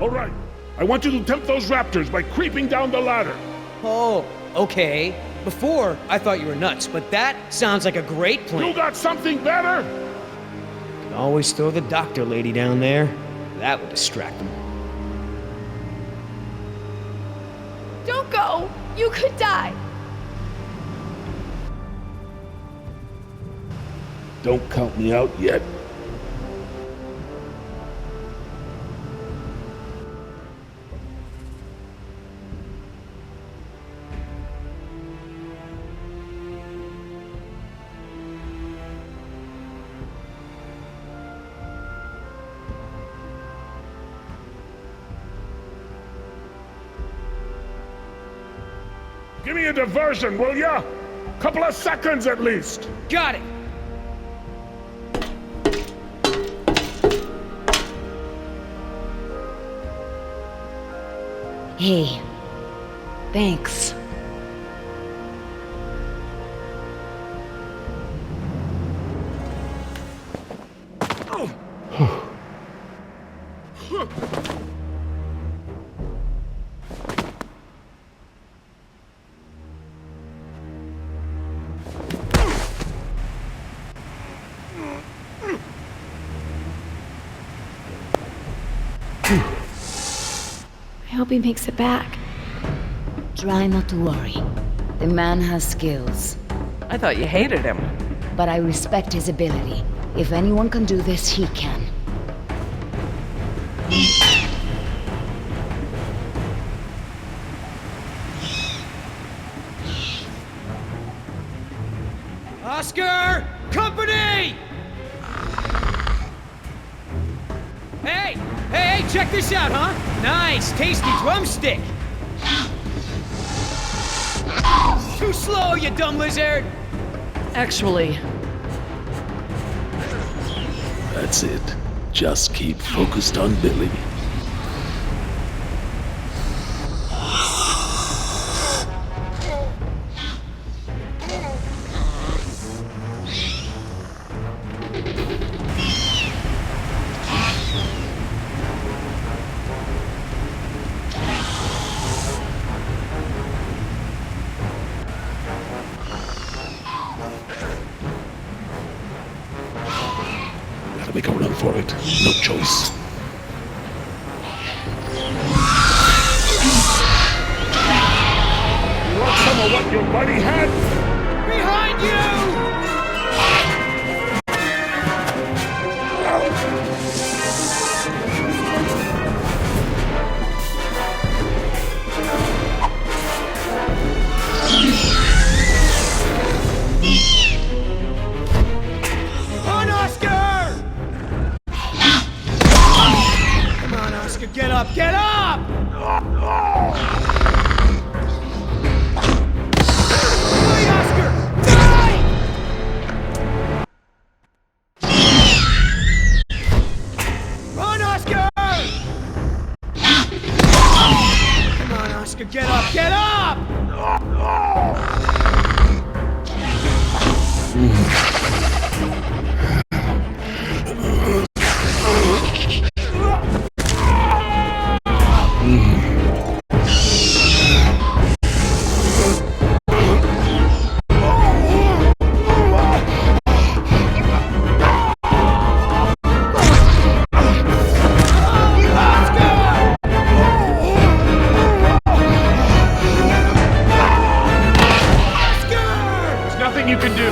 All right, I want you to tempt those raptors by creeping down the ladder. Oh, okay. Before, I thought you were nuts, but that sounds like a great plan. You got something better? Can always throw the doctor lady down there. That would distract them. Don't go! You could die! Don't count me out yet. Give me a diversion, will ya? Couple of seconds at least. Got it! Hey, thanks. I hope he makes it back. Try not to worry. The man has skills. I thought you hated him. But I respect his ability. If anyone can do this, he can. Oscar! Company! Hey, check this out, huh? Nice, tasty drumstick! Too slow, you dumb lizard! Actually, That's it. Just keep focused on Billy. Gotta make a run for it. No choice. You want some of what your buddy had? Behind you! On, Oscar! Come on, Oscar, get up, get up! Die, Oscar! Die! Run, Oscar! Come on, Oscar, get up, get up! There's nothing you can do.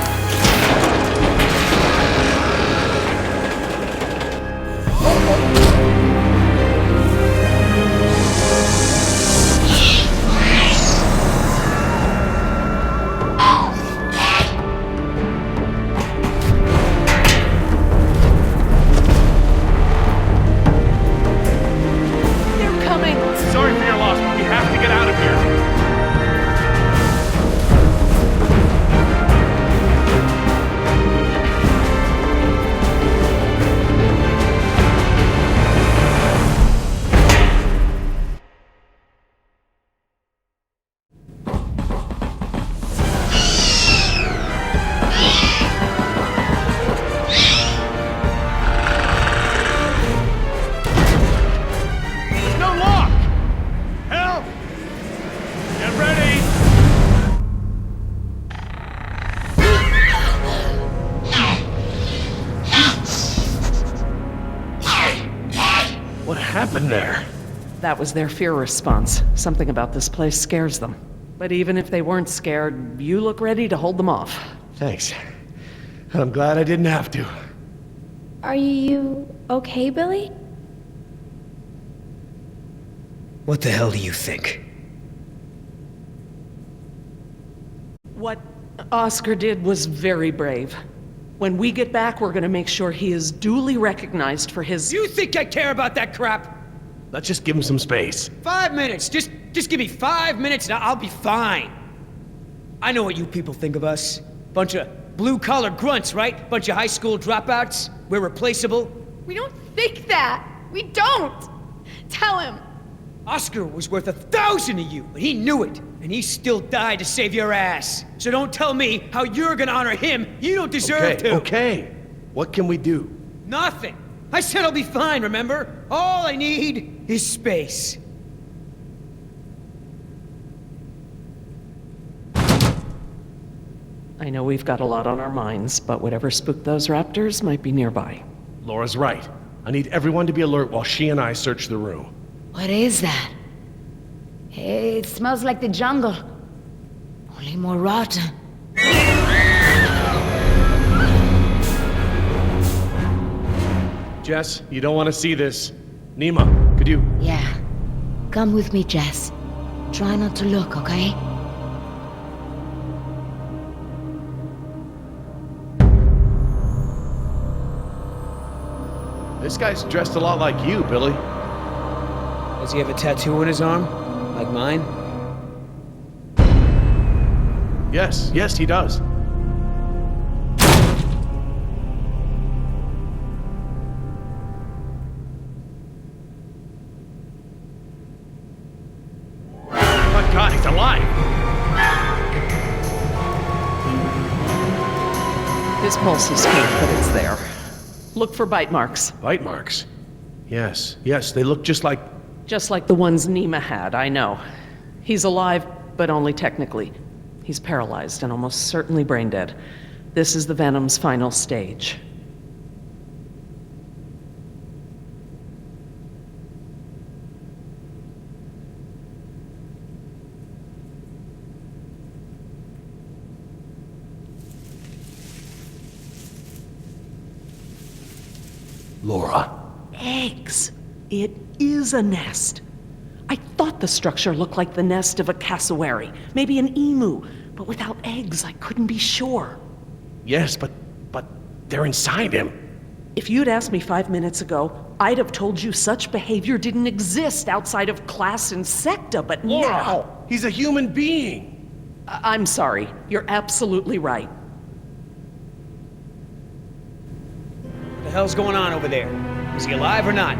they're coming! Sorry for your loss, but we have to get out of here. There's no lock! Help! Get ready! What happened there? That was their fear response. Something about this place scares them. But even if they weren't scared, you look ready to hold them off. Thanks. I'm glad I didn't have to. Are you okay, Billy? What the hell do you think? What Oscar did was very brave. When we get back, we're gonna make sure he is duly recognized for his... You think I care about that crap? Let's just give him some space. 5 minutes. Just give me 5 minutes and I'll be fine. I know what you people think of us. Bunch of blue-collar grunts, right? Bunch of high school dropouts. We're replaceable. We don't think that. We don't. Tell him. Oscar was worth 1,000 of you, and he knew it. And he still died to save your ass. So don't tell me how you're gonna honor him. You don't deserve to. Okay. What can we do? Nothing. I said I'll be fine, remember? All I need is space. I know we've got a lot on our minds, but whatever spooked those raptors might be nearby. Laura's right. I need everyone to be alert while she and I search the room. What is that? It smells like the jungle. Only more rotten. Jess, you don't want to see this. Nima, could you... Yeah. Come with me, Jess. Try not to look, okay? This guy's dressed a lot like you, Billy. Does he have a tattoo on his arm? Like mine? Yes, he does. My God, he's alive! His pulse is faint, but it's there. Look for bite marks. Bite marks? Yes, they look just like... Just like the ones Nima had, I know. He's alive, but only technically. He's paralyzed and almost certainly brain dead. This is the Venom's final stage. Laura? Eggs. It is a nest. I thought the structure looked like the nest of a cassowary, maybe an emu, but without eggs, I couldn't be sure. Yes, but they're inside him. If you'd asked me 5 minutes ago, I'd have told you such behavior didn't exist outside of class and secta, but Laura, now... he's a human being. I'm sorry. You're absolutely right. What the hell's going on over there? Is he alive or not?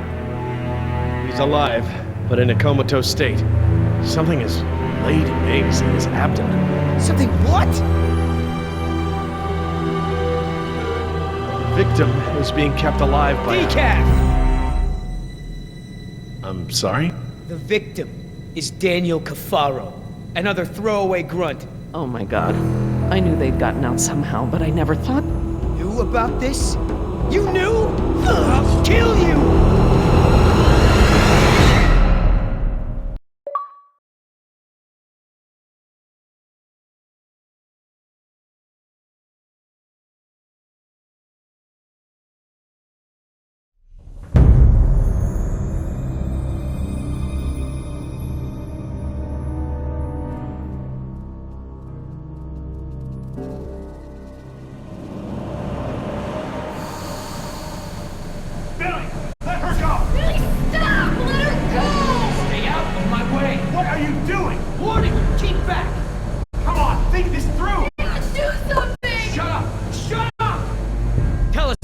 He's alive, but in a comatose state. Something has laid eggs in his abdomen. Something what? The victim is being kept alive by... Decaf! I'm sorry? The victim is Daniel Cafaro, another throwaway grunt. Oh my god. I knew they'd gotten out somehow, but I never thought... Knew about this? You knew? I'll kill you!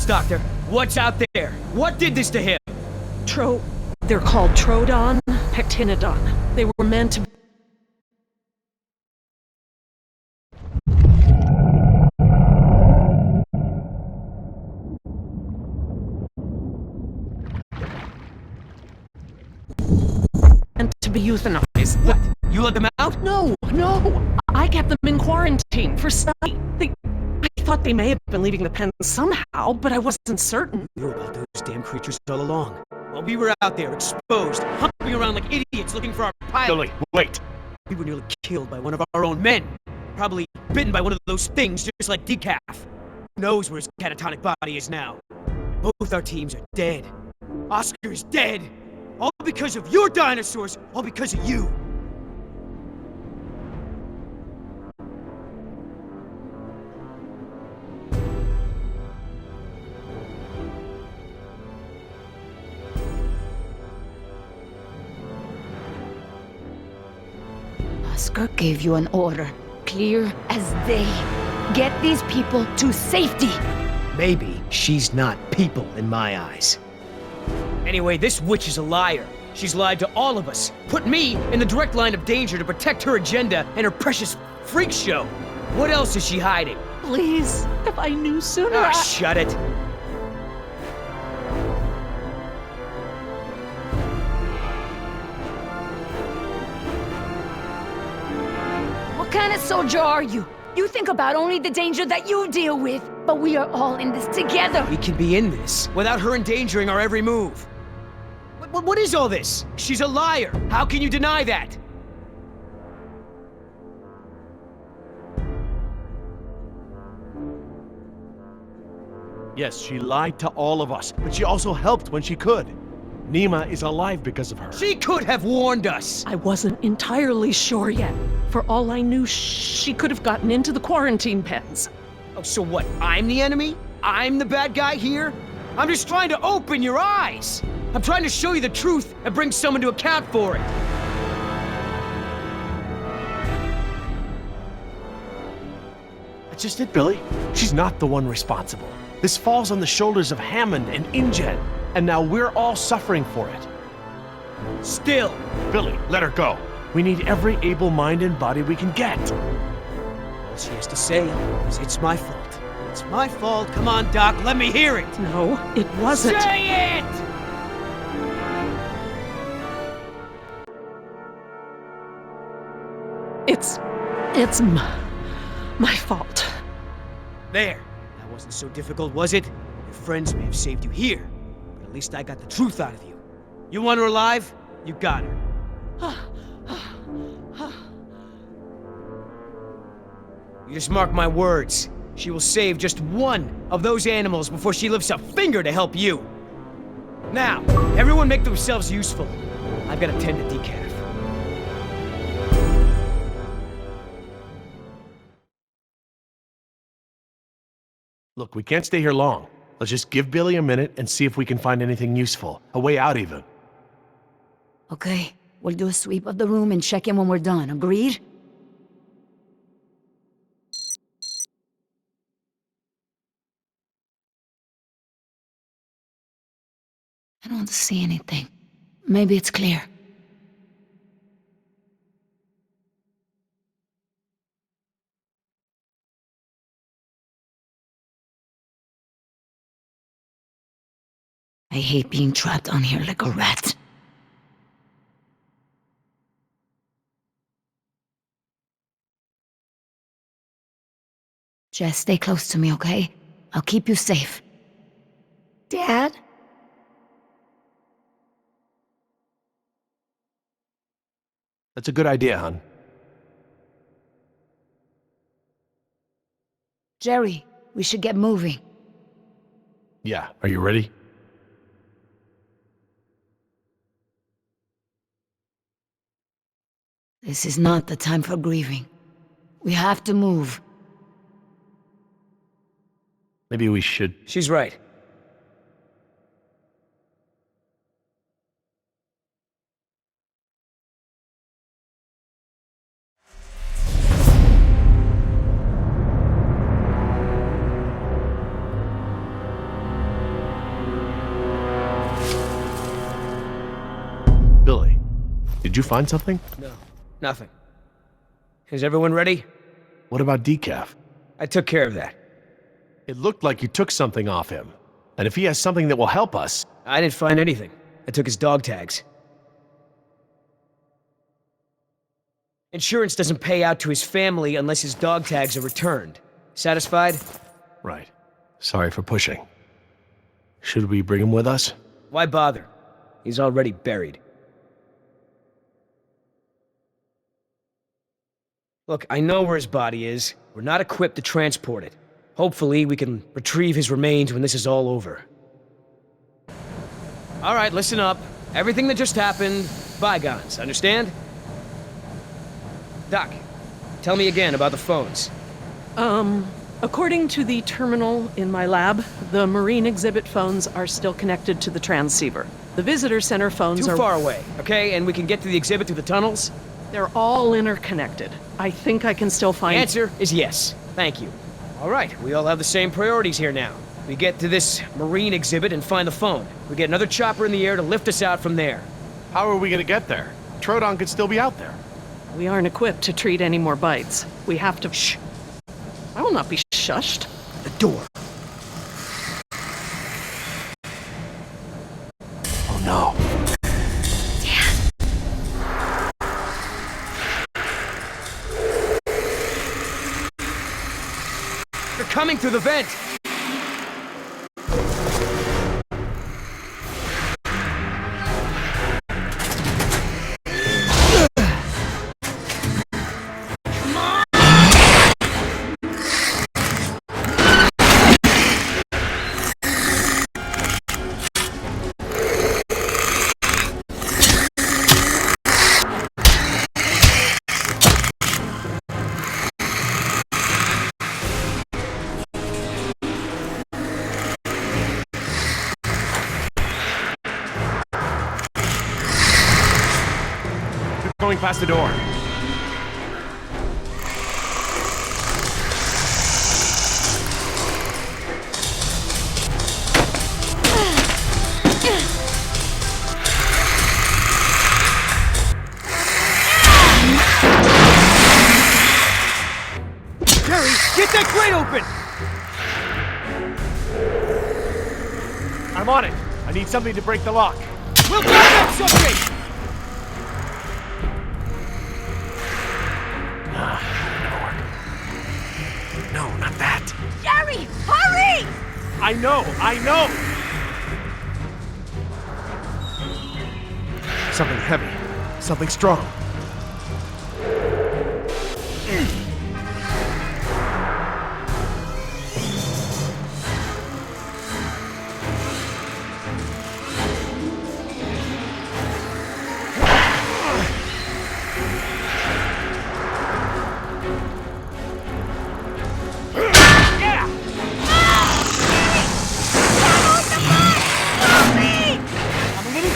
Doctor, what's out there? What did this to him? They're called Trodon Pectinodon. They were meant to... and to be euthanized. What? You let them out? No. I kept them in quarantine for study. I thought they may have been leaving the pen somehow, but I wasn't certain. Knew about those damn creatures all along. While we were out there, exposed, humping around like idiots looking for our pilot. Billy, wait. We were nearly killed by one of our own men. Probably bitten by one of those things, just like Decaf. Who knows where his catatonic body is now? Both our teams are dead. Oscar's dead. All because of your dinosaurs. All because of you. Oscar gave you an order. clear as day. Get these people to safety. Maybe she's not people in my eyes. Anyway, this witch is a liar. She's lied to all of us. Put me in the direct line of danger to protect her agenda and her precious freak show. What else is she hiding? Please, if I knew sooner, Ah, shut it. What kind of soldier are you? You think about only the danger that you deal with, but we are all in this together. We can be in this without her endangering our every move. What is all this? She's a liar. How can you deny that? Yes, she lied to all of us, but she also helped when she could. Nima is alive because of her. She could have warned us. I wasn't entirely sure yet. For all I knew, she could have gotten into the quarantine pens. Oh, so what? I'm the enemy? I'm the bad guy here? I'm just trying to open your eyes. I'm trying to show you the truth and bring someone to account for it. That's just it, Billy. She's not the one responsible. This falls on the shoulders of Hammond and InGen, and now we're all suffering for it. Still. Billy, let her go. We need every able mind and body we can get. All she has to say is it's my fault. It's my fault. Come on, Doc, let me hear it. No, it wasn't. Say it! It's my fault. There. That wasn't so difficult, was it? Your friends may have saved you here, but at least I got the truth out of you. You want her alive? You got her. You just mark my words. She will save just one of those animals before she lifts a finger to help you. Now, everyone make themselves useful. I've got to tend to decaf. Look, we can't stay here long. Let's just give Billy a minute and see if we can find anything useful. A way out, even. Okay, we'll do a sweep of the room and check in when we're done. Agreed? I don't see anything. Maybe it's clear. I hate being trapped on here like a rat. Jess, stay close to me, okay? I'll keep you safe. Dad? That's a good idea, hon. Jerry, we should get moving. Yeah, are you ready? This is not the time for grieving. We have to move. Maybe we should... She's right. Billy, did you find something? No, nothing. Is everyone ready? What about decaf? I took care of that. It looked like you took something off him. And if he has something that will help us... I didn't find anything. I took his dog tags. Insurance doesn't pay out to his family unless his dog tags are returned. Satisfied? Right. Sorry for pushing. Should we bring him with us? Why bother? He's already buried. Look, I know where his body is. We're not equipped to transport it. Hopefully, we can retrieve his remains when this is all over. All right, listen up. Everything that just happened, bygones, understand? Doc, tell me again about the phones. According to the terminal in my lab, the marine exhibit phones are still connected to the transceiver. The visitor center phones are... Too far away, okay? And we can get to the exhibit through the tunnels? They're all interconnected. I think I can still find... Answer is yes. Thank you. All right, we all have the same priorities here now. We get to this marine exhibit and find the phone. We get another chopper in the air to lift us out from there. How are we gonna get there? Troodon could still be out there. We aren't equipped to treat any more bites. We have to... Shh! I will not be shushed. The door. Oh no. They're coming through the vent! Going past the door. Jerry, get that grate open! I'm on it. I need something to break the lock. We'll back up something! No, not that. Jerry, hurry! I know! Something heavy. Something strong.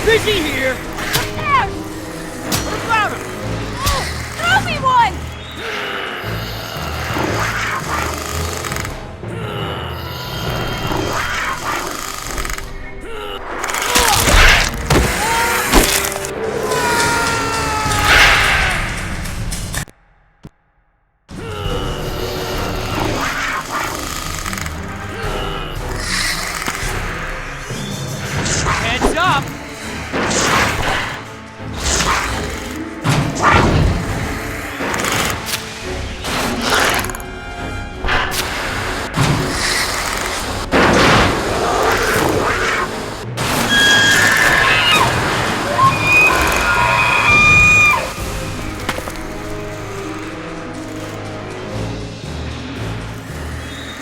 Busy here! There! What about him? Throw me one! Heads up!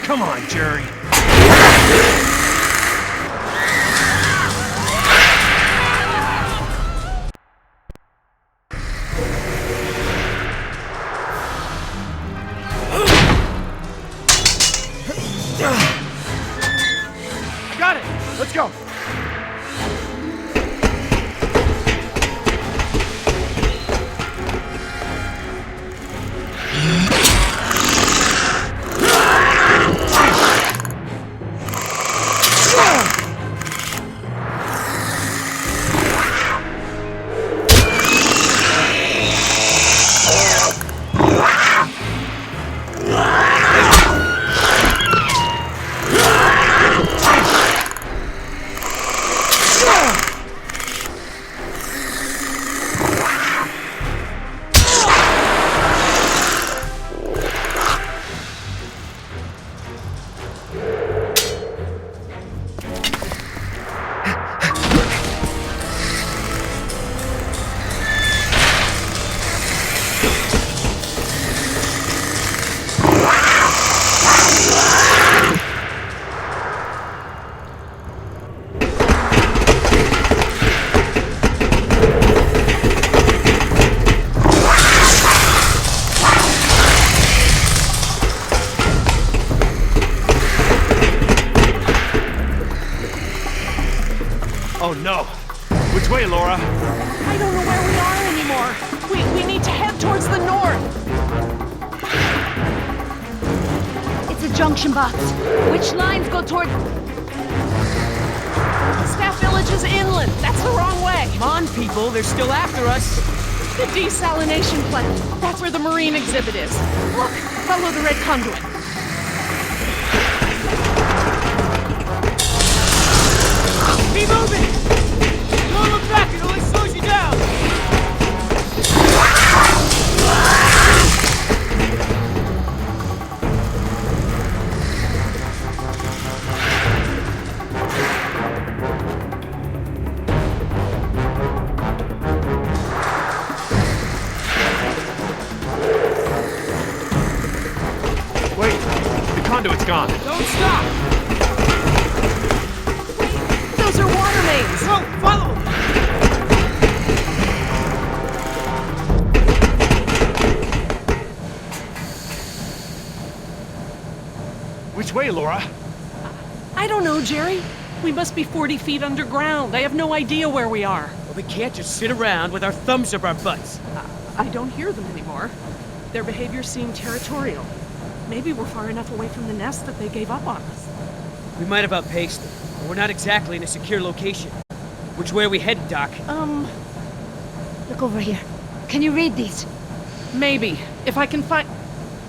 Come on, Jerry. Got it! Let's go! Oh no! Which way, Laura? I don't know where we are anymore. We need to head towards the north. It's a junction box. Which lines go toward... Staff Village is inland. That's the wrong way. Come on, people, they're still after us. The desalination plant. That's where the marine exhibit is. Look, follow the red conduit. Keep moving! Don't look back, it only slows you down! Wait, the conduit's gone. Don't stop! Those are water mains. No, follow! Which way, Laura? I don't know, Jerry. We must be 40 feet underground. I have no idea where we are. Well, we can't just sit around with our thumbs up our butts. I don't hear them anymore. Their behavior seemed territorial. Maybe we're far enough away from the nest that they gave up on us. We might have outpaced them, but we're not exactly in a secure location. Which way are we headed, Doc? Look over here. Can you read these? Maybe. If I can find...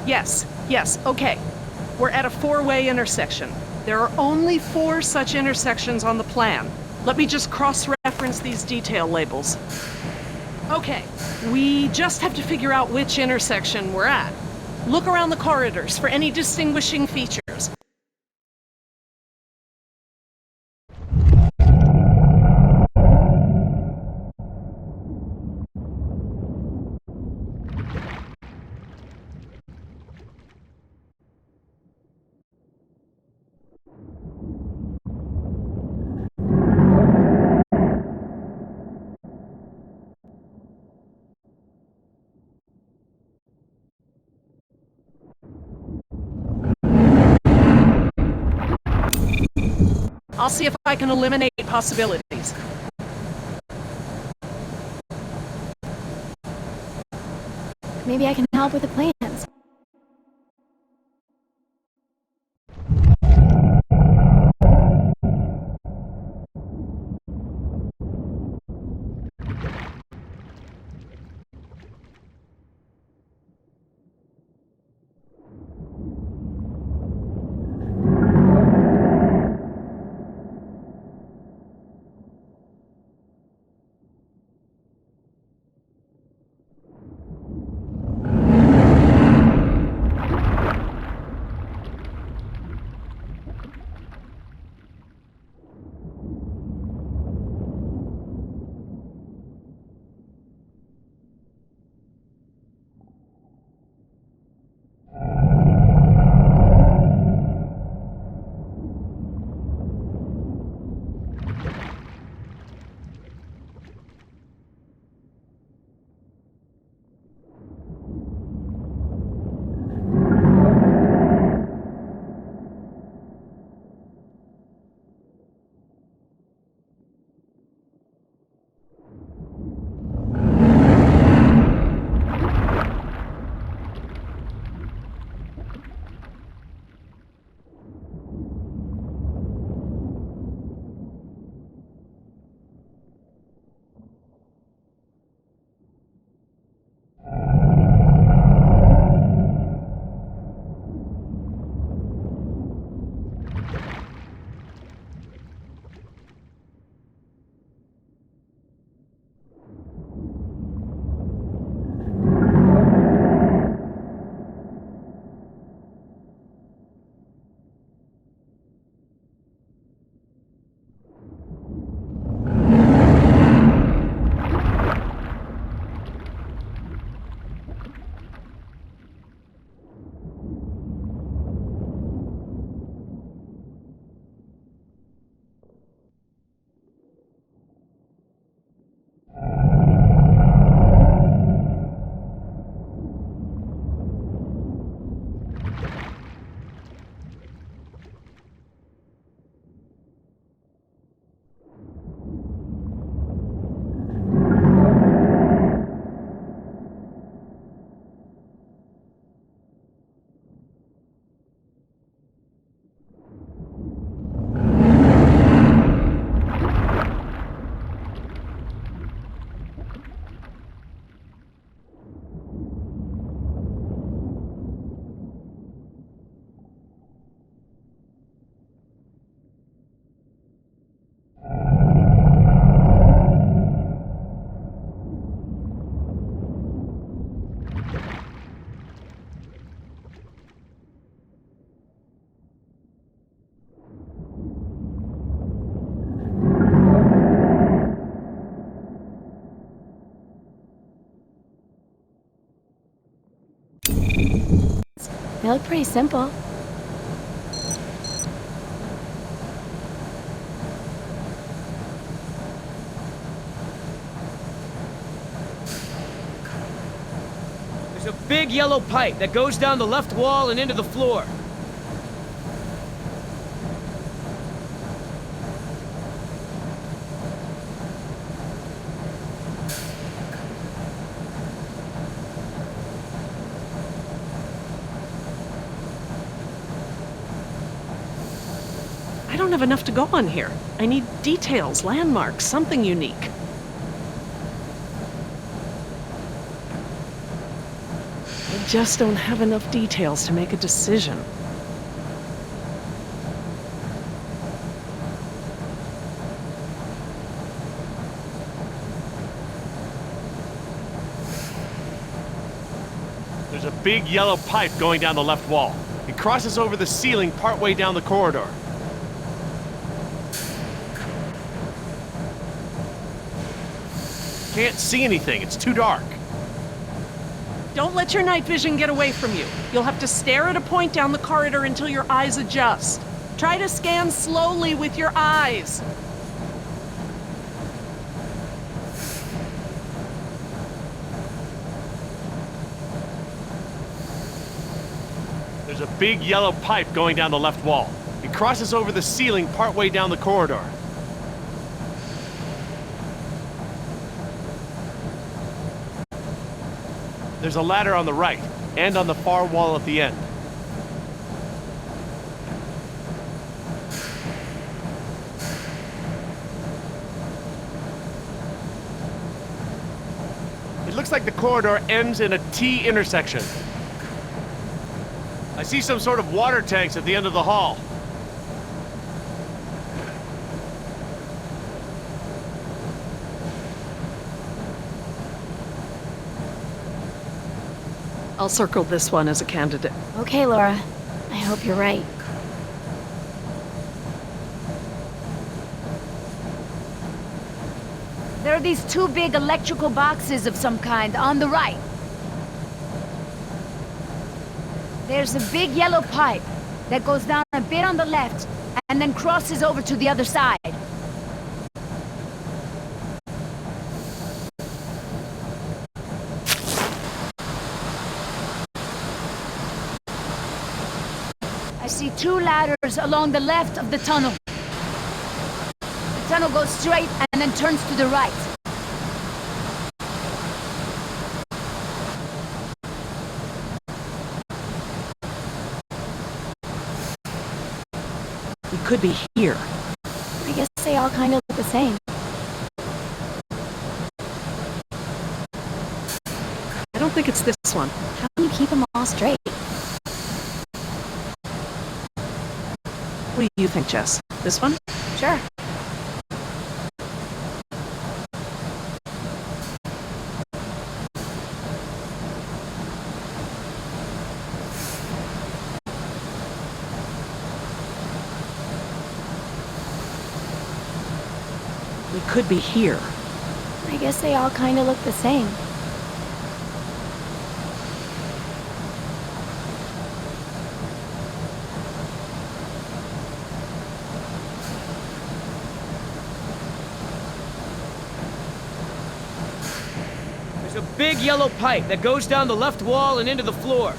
Yes, okay. We're at a 4-way intersection. There are only 4 such intersections on the plan. Let me just cross-reference these detail labels. Okay, we just have to figure out which intersection we're at. Look around the corridors for any distinguishing features. I'll see if I can eliminate possibilities. Maybe I can help with the plans. They look pretty simple. There's a big yellow pipe that goes down the left wall and into the floor. I don't have enough to go on here. I need details, landmarks, something unique. I just don't have enough details to make a decision. There's a big yellow pipe going down the left wall. It crosses over the ceiling partway down the corridor. Can't see anything, it's too dark. Don't let your night vision get away from you. You'll have to stare at a point down the corridor until your eyes adjust. Try to scan slowly with your eyes. There's a big yellow pipe going down the left wall. It crosses over the ceiling partway down the corridor. There's a ladder on the right, and on the far wall at the end. It looks like the corridor ends in a T intersection. I see some sort of water tanks at the end of the hall. I'll circle this one as a candidate. Okay, Laura. I hope you're right. There are these two big electrical boxes of some kind on the right. There's a big yellow pipe that goes down a bit on the left and then crosses over to the other side. I see two ladders along the left of the tunnel. The tunnel goes straight and then turns to the right. We could be here. I guess they all kind of look the same. I don't think it's this one. How can you keep them all straight? What do you think, Jess? This one? Sure. We could be here. I guess they all kind of look the same. There's a big yellow pipe that goes down the left wall and into the floor.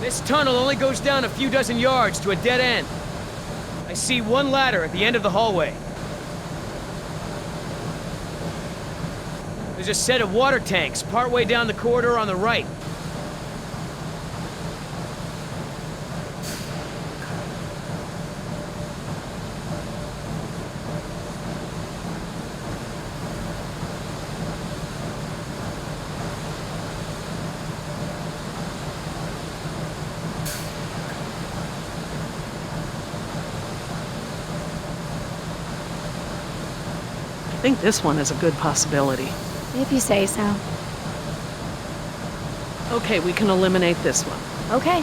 This tunnel only goes down a few dozen yards to a dead end. I see one ladder at the end of the hallway. There's a set of water tanks partway down the corridor on the right. I think this one is a good possibility. If you say so. Okay, we can eliminate this one. Okay.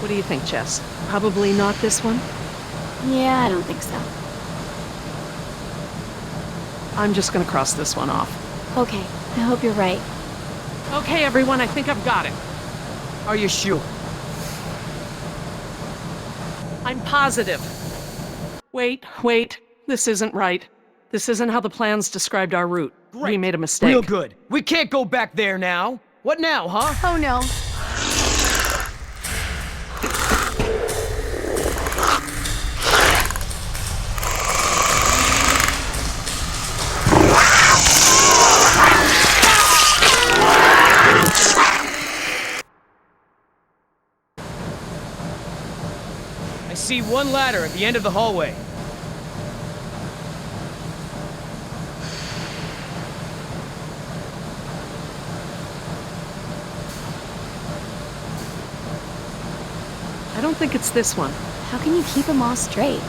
What do you think, Jess? Probably not this one? Yeah, I don't think so. I'm just gonna cross this one off. Okay, I hope you're right. Okay, everyone, I think I've got it. Are you sure? I'm positive. Wait. This isn't right. This isn't how the plans described our route. Great. We made a mistake. Real good. We can't go back there now. What now, huh? Oh no. I see one ladder at the end of the hallway. I don't think it's this one. How can you keep them all straight?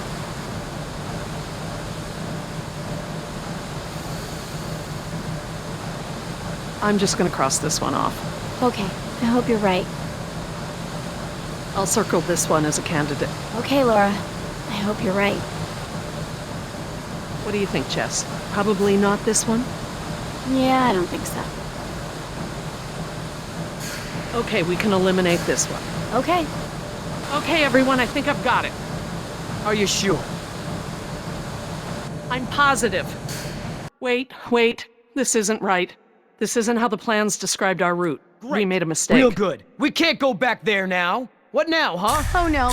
I'm just gonna cross this one off. Okay, I hope you're right. I'll circle this one as a candidate. Okay, Laura. I hope you're right. What do you think, Jess? Probably not this one? Yeah, I don't think so. Okay, we can eliminate this one. Okay. Okay, everyone, I think I've got it. Are you sure? I'm positive. Wait. This isn't right. This isn't how the plans described our route. Great. We made a mistake. Real good. We can't go back there now. What now, huh? Oh no.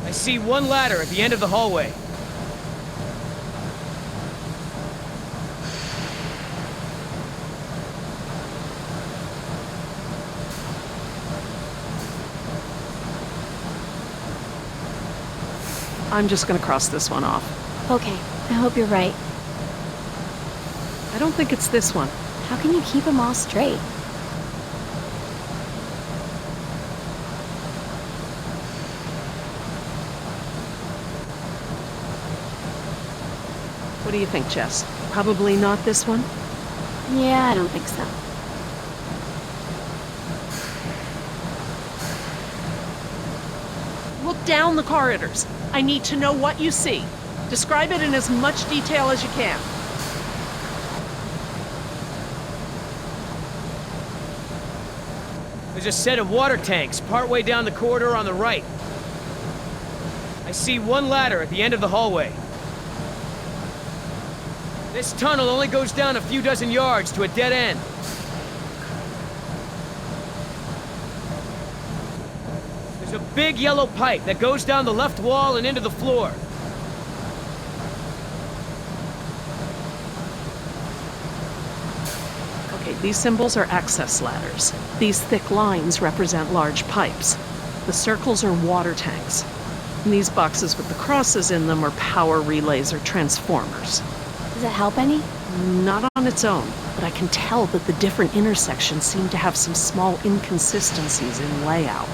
I see one ladder at the end of the hallway. I'm just gonna cross this one off. Okay, I hope you're right. I don't think it's this one. How can you keep them all straight? What do you think, Jess? Probably not this one? Yeah, I don't think so. Look down the corridors. I need to know what you see. Describe it in as much detail as you can. There's a set of water tanks partway down the corridor on the right. I see one ladder at the end of the hallway. This tunnel only goes down a few dozen yards to a dead end. There's a big yellow pipe that goes down the left wall and into the floor. Okay, these symbols are access ladders. These thick lines represent large pipes. The circles are water tanks. And these boxes with the crosses in them are power relays or transformers. Does it help any? Not on its own, but I can tell that the different intersections seem to have some small inconsistencies in layout.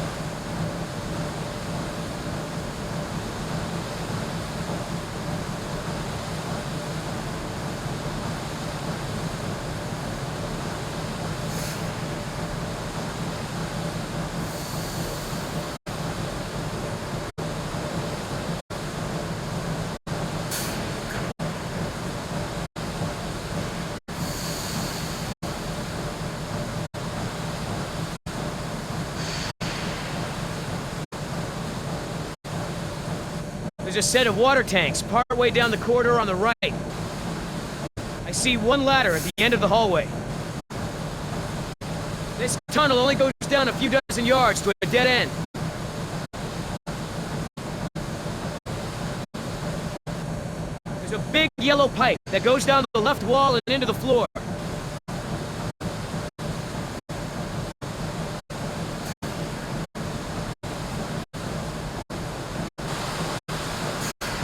There's a set of water tanks partway down the corridor on the right. I see one ladder at the end of the hallway. This tunnel only goes down a few dozen yards to a dead end. There's a big yellow pipe that goes down the left wall and into the floor.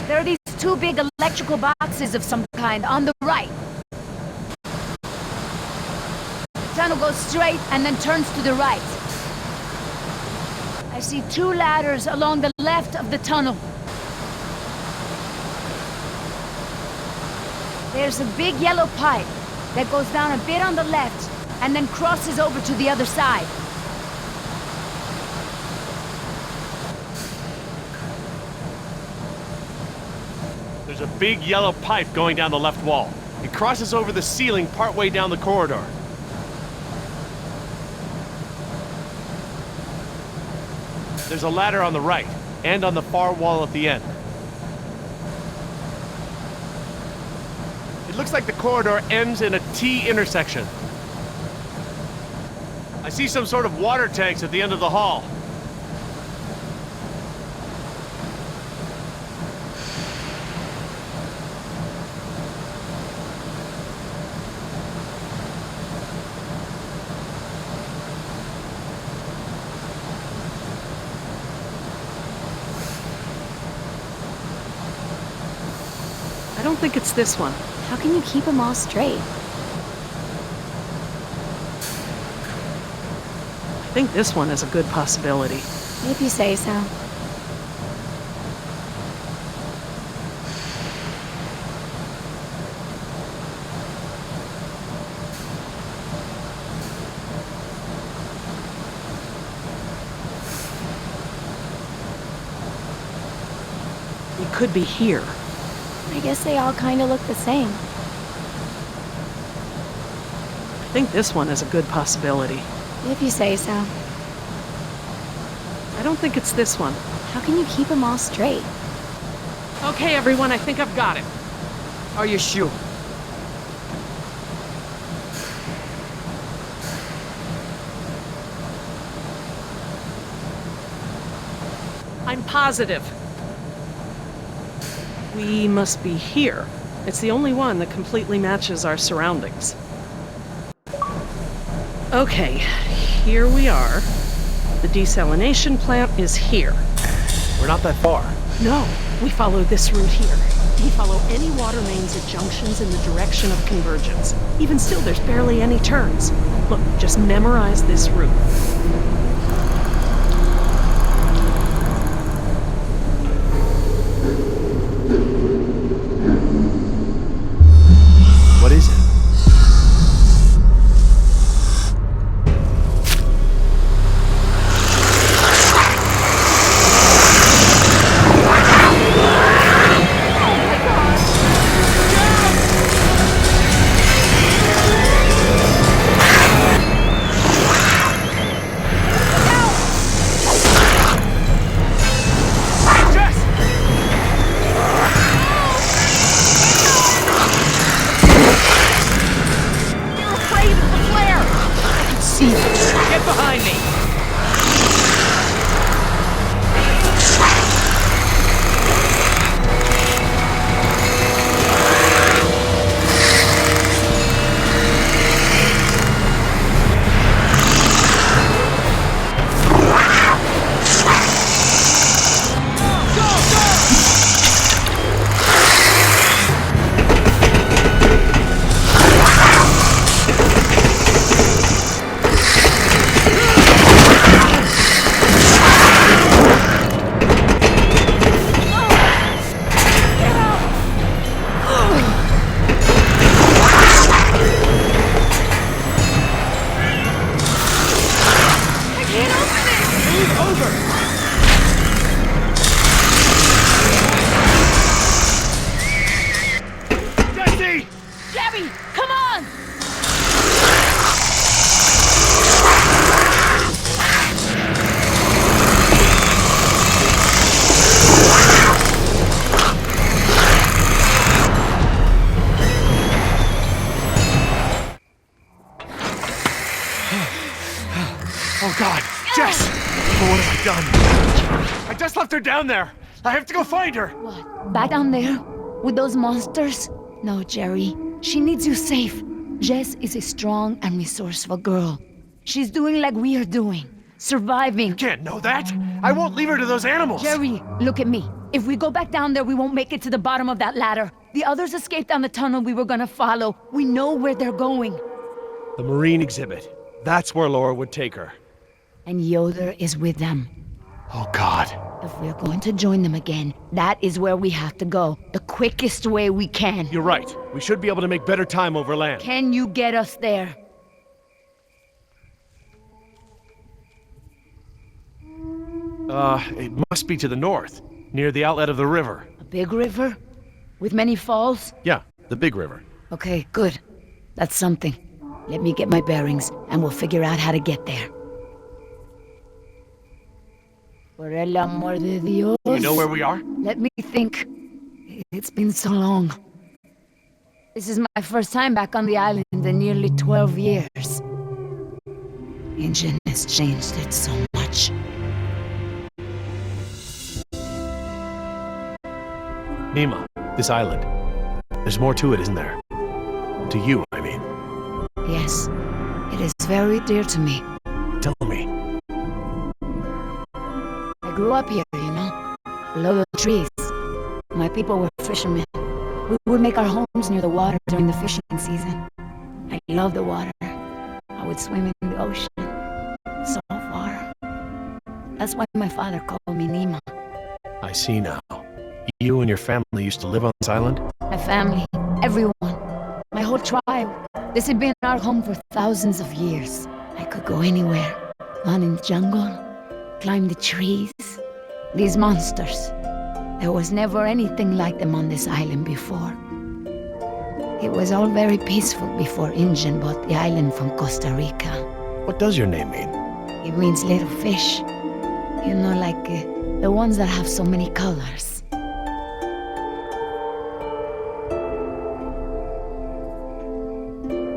There are these two big electrical boxes of some kind on the right. tunnel goes straight and then turns to the right. I see 2 ladders along the left of the tunnel. There's a big yellow pipe that goes down a bit on the left and then crosses over to the other side. There's a big yellow pipe going down the left wall. It crosses over the ceiling partway down the corridor. There's a ladder on the right, and on the far wall at the end. It looks like the corridor ends in a T intersection. I see some sort of water tanks at the end of the hall. I don't think it's this one. How can you keep them all straight? I think this one is a good possibility. If you say so. It could be here. I guess they all kind of look the same. I think this one is a good possibility. If you say so. I don't think it's this one. How can you keep them all straight? Okay, everyone, I think I've got it. Are you sure? I'm positive. We must be here. It's the only one that completely matches our surroundings. Okay, here we are. The desalination plant is here. We're not that far. No, we follow this route here. We follow any water mains at junctions in the direction of convergence. Even still, there's barely any turns. Look, just memorize this route. What is it? Get behind me! Jerry, come on! Oh God, Jess! Oh, what have I done? I just left her down there. I have to go find her. What? Back down there? With those monsters? No, Jerry. She needs you safe. Jess is a strong and resourceful girl. She's doing like we are doing. Surviving. You can't know that. I won't leave her to those animals. Jerry, look at me. If we go back down there, we won't make it to the bottom of that ladder. The others escaped down the tunnel we were gonna follow. We know where they're going. The Marine exhibit. That's where Laura would take her. And Yoder is with them. Oh, God. If we're going to join them again, that is where we have to go. The quickest way we can. You're right. We should be able to make better time over land. Can you get us there? It must be to the north, near the outlet of the river. A big river? With many falls? Yeah, the big river. Okay, good. That's something. Let me get my bearings, and we'll figure out how to get there. Por el amor de Dios. You know where we are? Let me think. It's been so long. This is my first time back on the island in nearly 12 years. Injun has changed it so much. Nima, this island. There's more to it, isn't there? To you, I mean. Yes, it is very dear to me. Tell me. I grew up here, you know, below the trees. My people were fishermen. We would make our homes near the water during the fishing season. I love the water. I would swim in the ocean. So far. That's why my father called me Nima. I see now. You and your family used to live on this island? My family, everyone, my whole tribe. This had been our home for thousands of years. I could go anywhere, run in the jungle, climb the trees. These monsters. There was never anything like them on this island before. It was all very peaceful before Injun bought the island from Costa Rica. What does your name mean? It means little fish. You know, like the ones that have so many colors.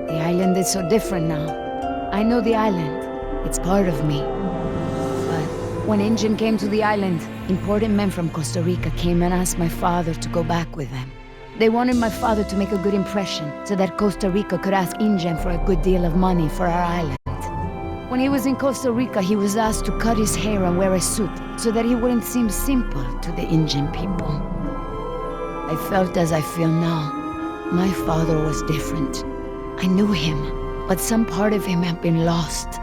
The island is so different now. I know the island. It's part of me. But when Injun came to the island, important men from Costa Rica came and asked my father to go back with them. They wanted my father to make a good impression so that Costa Rica could ask Injun for a good deal of money for our island. When he was in Costa Rica, he was asked to cut his hair and wear a suit so that he wouldn't seem simple to the Injun people. I felt as I feel now. My father was different. I knew him, but some part of him had been lost.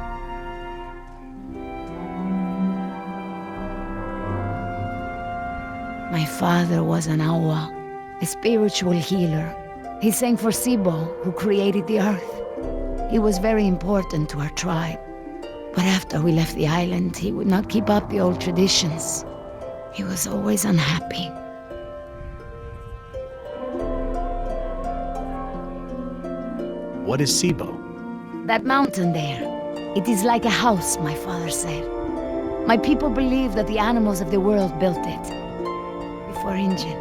My father was an awa, a spiritual healer. He sang for Sibo, who created the earth. He was very important to our tribe. But after we left the island, he would not keep up the old traditions. He was always unhappy. What is Sibo? That mountain there. It is like a house, my father said. My people believe that the animals of the world built it. Before Injun.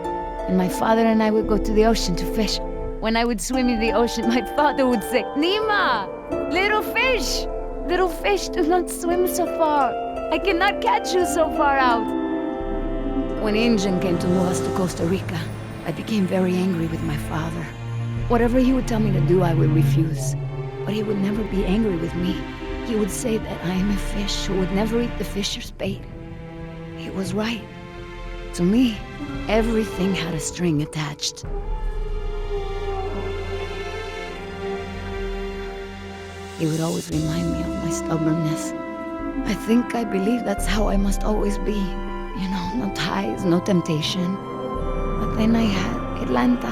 And my father and I would go to the ocean to fish. When I would swim in the ocean, my father would say, Nima! Little fish! Little fish, do not swim so far. I cannot catch you so far out. When Injun came to move us to Costa Rica, I became very angry with my father. Whatever he would tell me to do, I would refuse. But he would never be angry with me. He would say that I am a fish who would never eat the fisher's bait. He was right. To me, everything had a string attached. He would always remind me of my stubbornness. I believe that's how I must always be. You know, no ties, no temptation. But then I had Atlanta,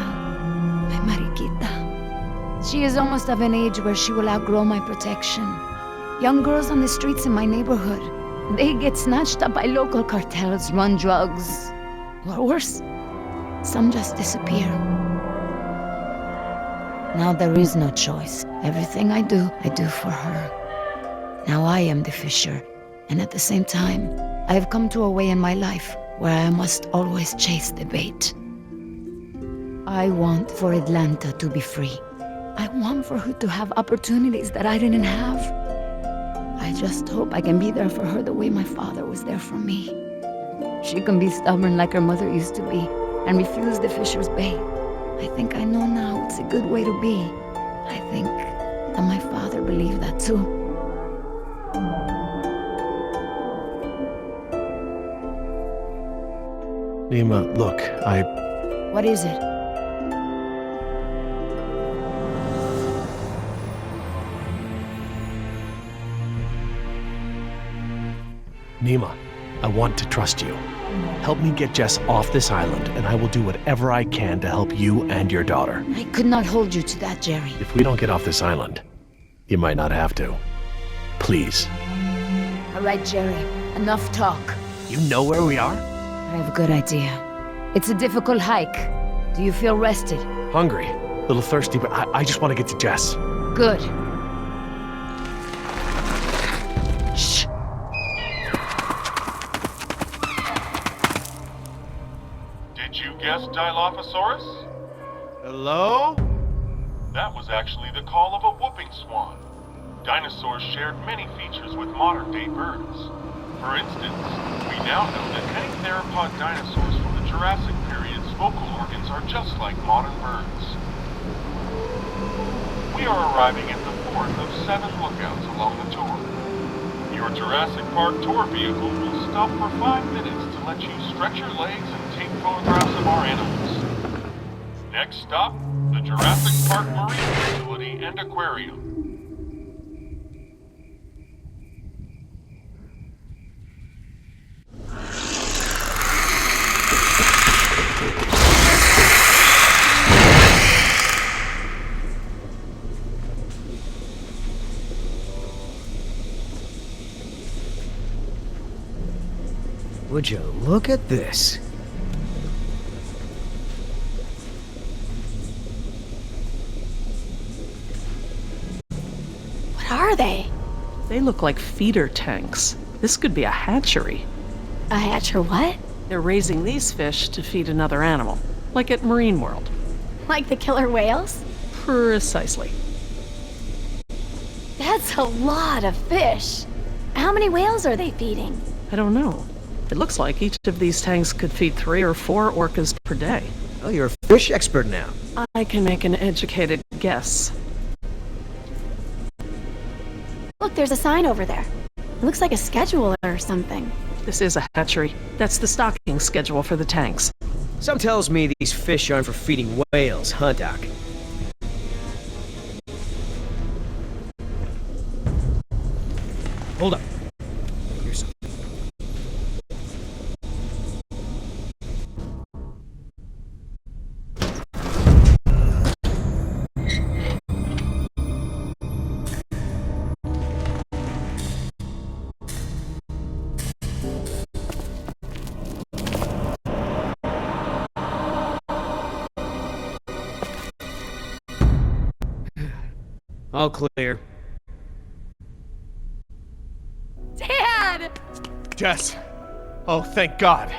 my Mariquita. She is almost of an age where she will outgrow my protection. Young girls on the streets in my neighborhood, they get snatched up by local cartels, run drugs. Or worse, some just disappear. Now there is no choice. Everything I do for her. Now I am the fisher, and at the same time, I have come to a way in my life where I must always chase the bait. I want for Atlanta to be free. I want for her to have opportunities that I didn't have. I just hope I can be there for her the way my father was there for me. She can be stubborn like her mother used to be and refuse the fisher's bait. I think I know now it's a good way to be. I think that my father believed that too. Nima, look, What is it? Nima, I want to trust you. Help me get Jess off this island, and I will do whatever I can to help you and your daughter. I could not hold you to that, Jerry. If we don't get off this island, you might not have to. Please. All right, Jerry. Enough talk. You know where we are? I have a good idea. It's a difficult hike. Do you feel rested? Hungry. A little thirsty, but I just want to get to Jess. Good. Shh. Did you guess Dilophosaurus? Hello? That was actually the call of a whooping swan. Dinosaurs shared many features with modern-day birds. For instance, we now know that many theropod dinosaurs from the Jurassic period's vocal organs are just like modern birds. We are arriving at the fourth of 7 lookouts along the tour. Your Jurassic Park tour vehicle will stop for 5 minutes to let you stretch your legs and take photographs of our animals. Next stop, the Jurassic Park Marine Facility and Aquarium. Would you look at this? What are they? They look like feeder tanks. This could be a hatchery. A hatcher what? They're raising these fish to feed another animal, like at Marine World. Like the killer whales? Precisely. That's a lot of fish. How many whales are they feeding? I don't know. It looks like each of these tanks could feed 3 or 4 orcas per day. Oh, you're a fish expert now. I can make an educated guess. Look, there's a sign over there. It looks like a schedule or something. This is a hatchery. That's the stocking schedule for the tanks. Some tells me these fish aren't for feeding whales, huh, Doc? Hold up. Here's some. All clear. Dad! Jess! Oh, thank God.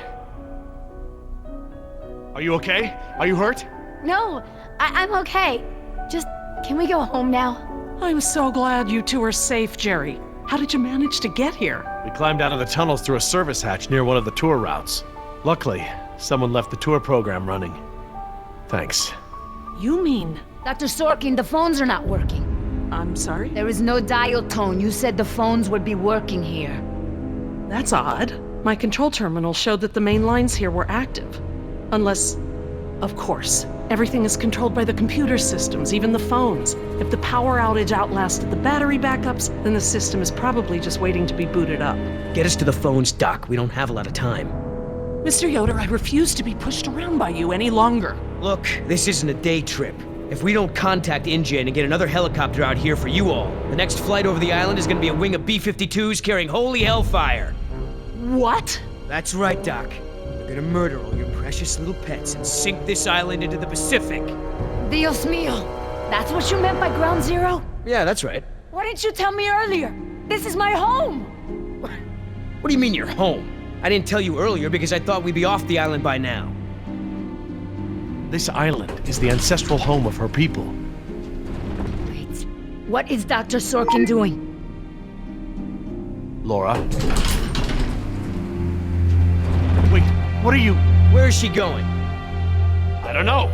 Are you okay? Are you hurt? No, I'm okay. Just, can we go home now? I'm so glad you two are safe, Jerry. How did you manage to get here? We climbed out of the tunnels through a service hatch near one of the tour routes. Luckily, someone left the tour program running. Thanks. You mean... Dr. Sorkin, the phones are not working. I'm sorry? There is no dial tone. You said the phones would be working here. That's odd. My control terminal showed that the main lines here were active. Unless... Of course. Everything is controlled by the computer systems, even the phones. If the power outage outlasted the battery backups, then the system is probably just waiting to be booted up. Get us to the phones, Doc. We don't have a lot of time. Mr. Yoder, I refuse to be pushed around by you any longer. Look, this isn't a day trip. If we don't contact InGen and get another helicopter out here for you all, the next flight over the island is gonna be a wing of B-52s carrying holy hellfire. What? That's right, Doc. They're gonna murder all your precious little pets and sink this island into the Pacific. Dios mío. That's what you meant by Ground Zero? Yeah, that's right. Why didn't you tell me earlier? This is my home! What do you mean you're home? I didn't tell you earlier because I thought we'd be off the island by now. This island is the ancestral home of her people. Wait, what is Dr. Sorkin doing? Laura. Wait, what are you... Where is she going? I don't know.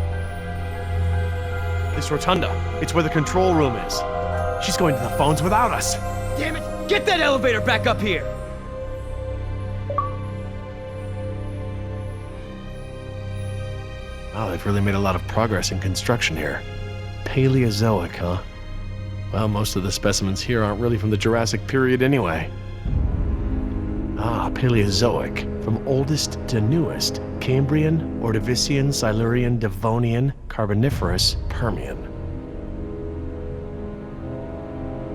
This rotunda. It's where the control room is. She's going to the phones without us. Damn it! Get that elevator back up here! Wow, they've really made a lot of progress in construction here. Paleozoic, huh? Well, most of the specimens here aren't really from the Jurassic period anyway. Ah, Paleozoic. From oldest to newest. Cambrian, Ordovician, Silurian, Devonian, Carboniferous, Permian.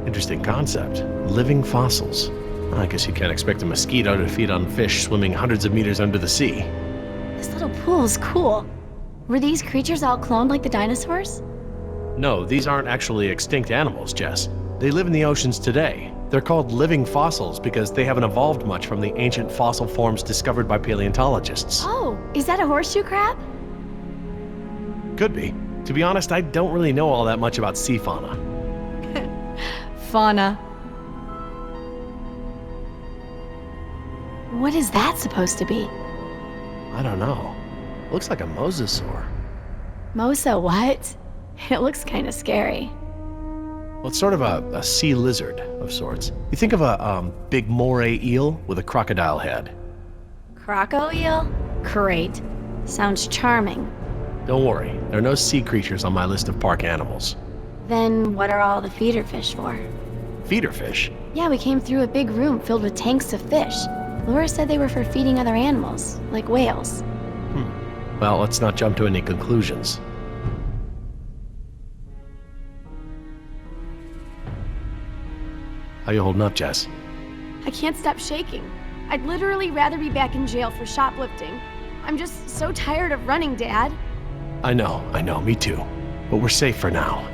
Interesting concept. Living fossils. I guess you can't expect a mosquito to feed on fish swimming hundreds of meters under the sea. This little pool is cool. Were these creatures all cloned like the dinosaurs? No, these aren't actually extinct animals, Jess. They live in the oceans today. They're called living fossils because they haven't evolved much from the ancient fossil forms discovered by paleontologists. Oh, is that a horseshoe crab? Could be. To be honest, I don't really know all that much about sea fauna. Fauna. What is that supposed to be? I don't know. Looks like a mosasaur. Mosa what? It looks kind of scary. Well, it's sort of a sea lizard of sorts. You think of a big moray eel with a crocodile head. Croco eel? Great. Sounds charming. Don't worry, there are no sea creatures on my list of park animals. Then what are all the feeder fish for? Feeder fish? Yeah, we came through a big room filled with tanks of fish. Laura said they were for feeding other animals, like whales. Well, let's not jump to any conclusions. How you holding up, Jess? I can't stop shaking. I'd literally rather be back in jail for shoplifting. I'm just so tired of running, Dad. I know, me too. But we're safe for now.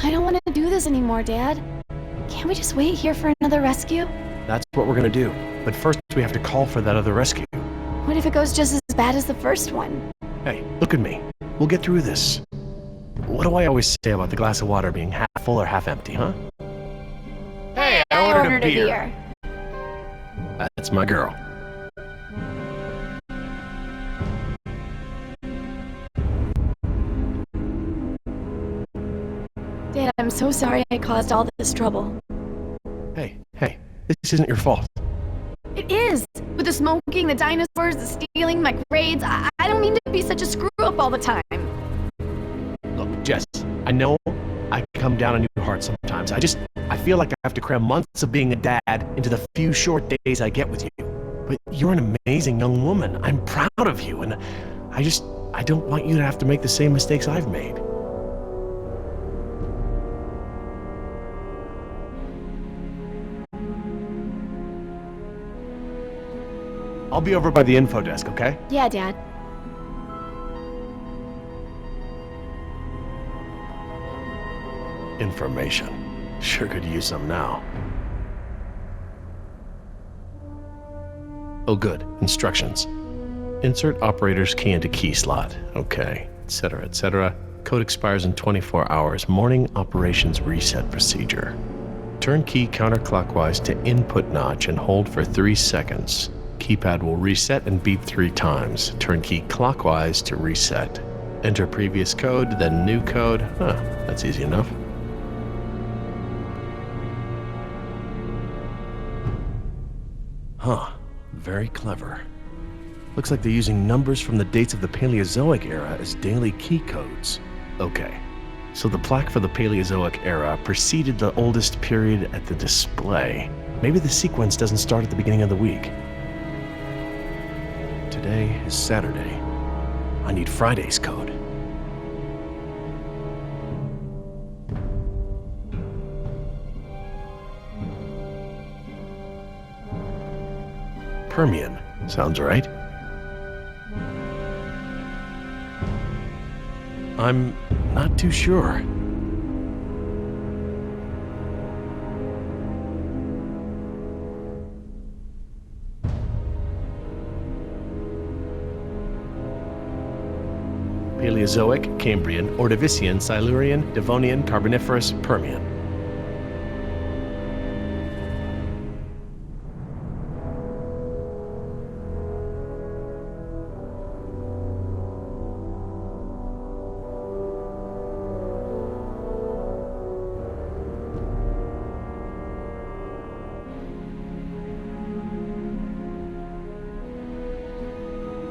I don't want to do this anymore, Dad. Can't we just wait here for another rescue? That's what we're gonna do. But first, we have to call for that other rescue. What if it goes just as bad as the first one? Hey, look at me. We'll get through this. What do I always say about the glass of water being half full or half empty, huh? Hey, I ordered a beer. That's my girl. Dad, I'm so sorry I caused all this trouble. Hey, this isn't your fault. It is! With the smoking, the dinosaurs, the stealing, my grades, I don't mean to be such a screw-up all the time. Look, Jess, I know I come down on your heart sometimes. I feel like I have to cram months of being a dad into the few short days I get with you. But you're an amazing young woman. I'm proud of you, and I don't want you to have to make the same mistakes I've made. I'll be over by the info desk, okay? Yeah, Dad. Information. Sure could use some now. Oh, good. Instructions. Insert operator's key into key slot. Okay. Etc., etc. Code expires in 24 hours. Morning operations reset procedure. Turn key counterclockwise to input notch and hold for 3 seconds. Keypad will reset and beep 3 times. Turn key clockwise to reset. Enter previous code, then new code. Huh, that's easy enough. Huh, very clever. Looks like they're using numbers from the dates of the Paleozoic era as daily key codes. Okay, so the plaque for the Paleozoic era preceded the oldest period at the display. Maybe the sequence doesn't start at the beginning of the week. Today is Saturday. I need Friday's code. Permian. Sounds right. I'm not too sure. Paleozoic, Cambrian, Ordovician, Silurian, Devonian, Carboniferous, Permian.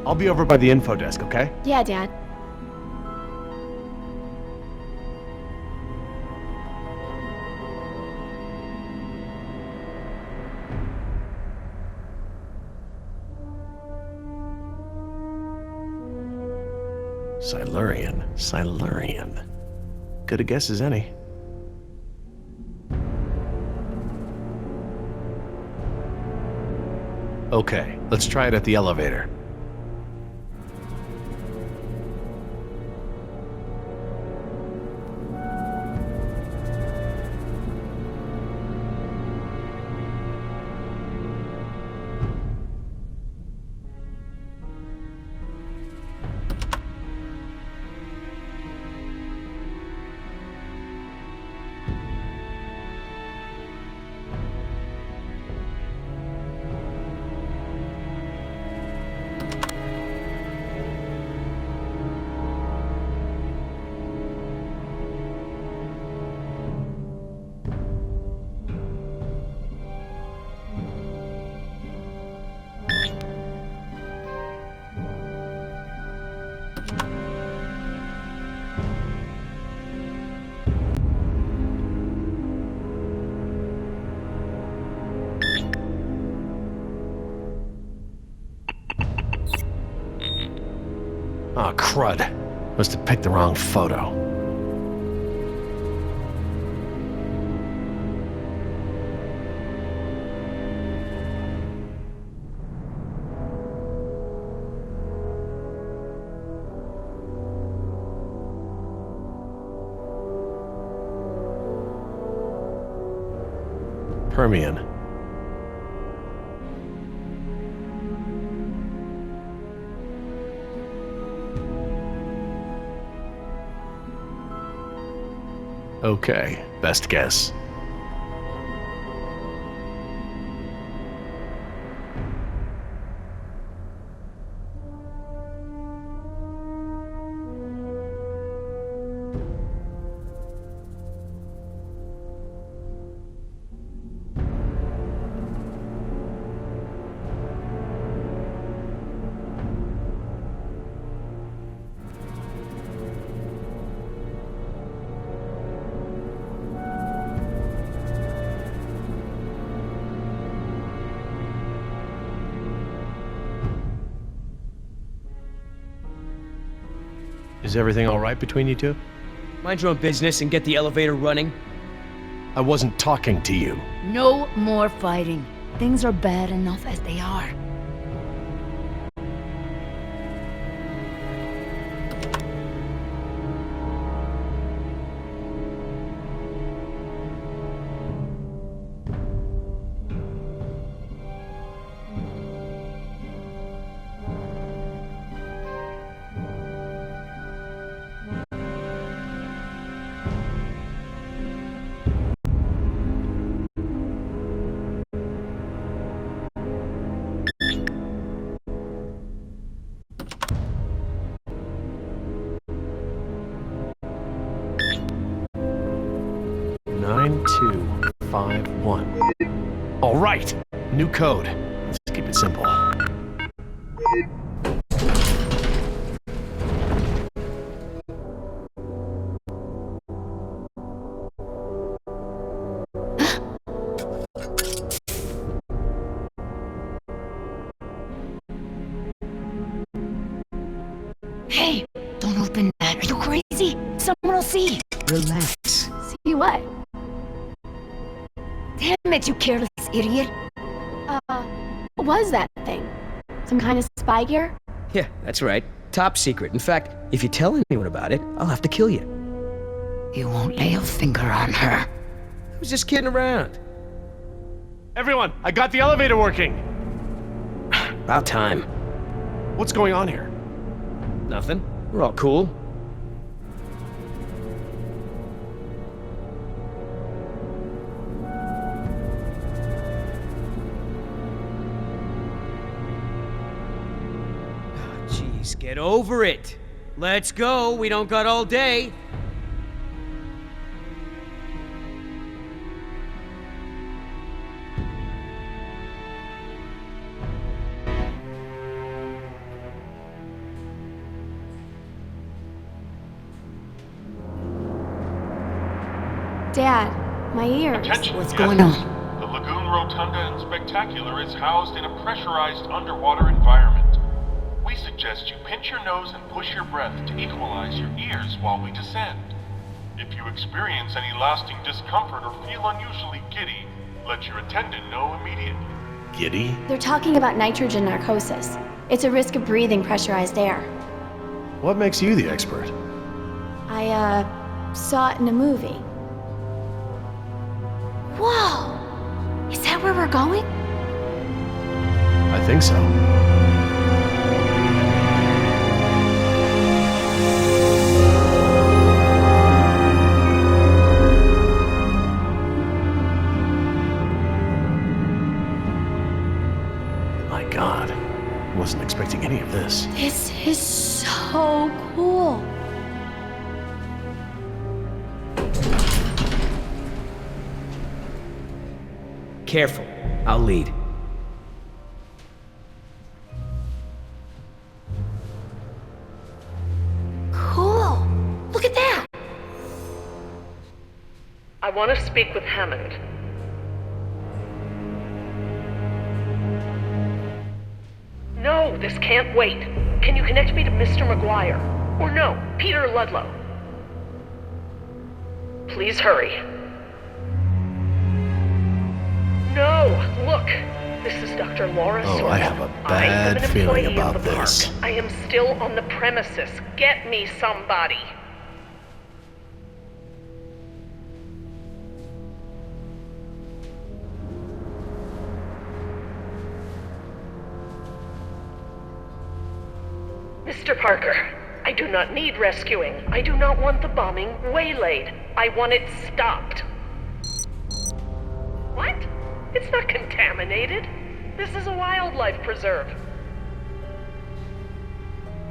I'll be over by the info desk, okay? Yeah, Dad. Silurian. Good a guess as any. Okay, let's try it at the elevator. Aw, crud. Must have picked the wrong photo. Permian. Okay, best guess. Is everything all right between you two? Mind your own business and get the elevator running. I wasn't talking to you. No more fighting. Things are bad enough as they are. 9251. All right, new code. Let's keep it simple. Hey, don't open that. Are you crazy? Someone will see. Relax. See what? Damn it, you careless idiot. What was that thing? Some kind of spy gear? Yeah, that's right. Top secret. In fact, if you tell anyone about it, I'll have to kill you. You won't lay a finger on her. I was just kidding around. Everyone, I got the elevator working. About time. What's going on here? Nothing. We're all cool. Jeez, get over it. Let's go. We don't got all day. Dad, my ears. Attention, What's guests. going on? The Lagoon Rotunda and Spectacular is housed in a pressurized underwater environment. We suggest you pinch your nose and push your breath to equalize your ears while we descend. If you experience any lasting discomfort or feel unusually giddy, let your attendant know immediately. Giddy? They're talking about nitrogen narcosis. It's a risk of breathing pressurized air. What makes you the expert? I, saw it in a movie. Whoa! Is that where we're going? I think so. My God, wasn't expecting any of this. This is so cool. Careful. I'll lead. Cool. Look at that. I want to speak with Hammond. No, this can't wait. Can you connect me to Mr. McGuire? Or no, Peter Ludlow? Please hurry. No, look. This is Dr. Laura Oh, Sorkin. I have a I am bad an feeling employee about of the this. park. I am still on the premises. Get me somebody. Mr. Parker, I do not need rescuing. I do not want the bombing waylaid. I want it stopped. What? It's not contaminated. This is a wildlife preserve.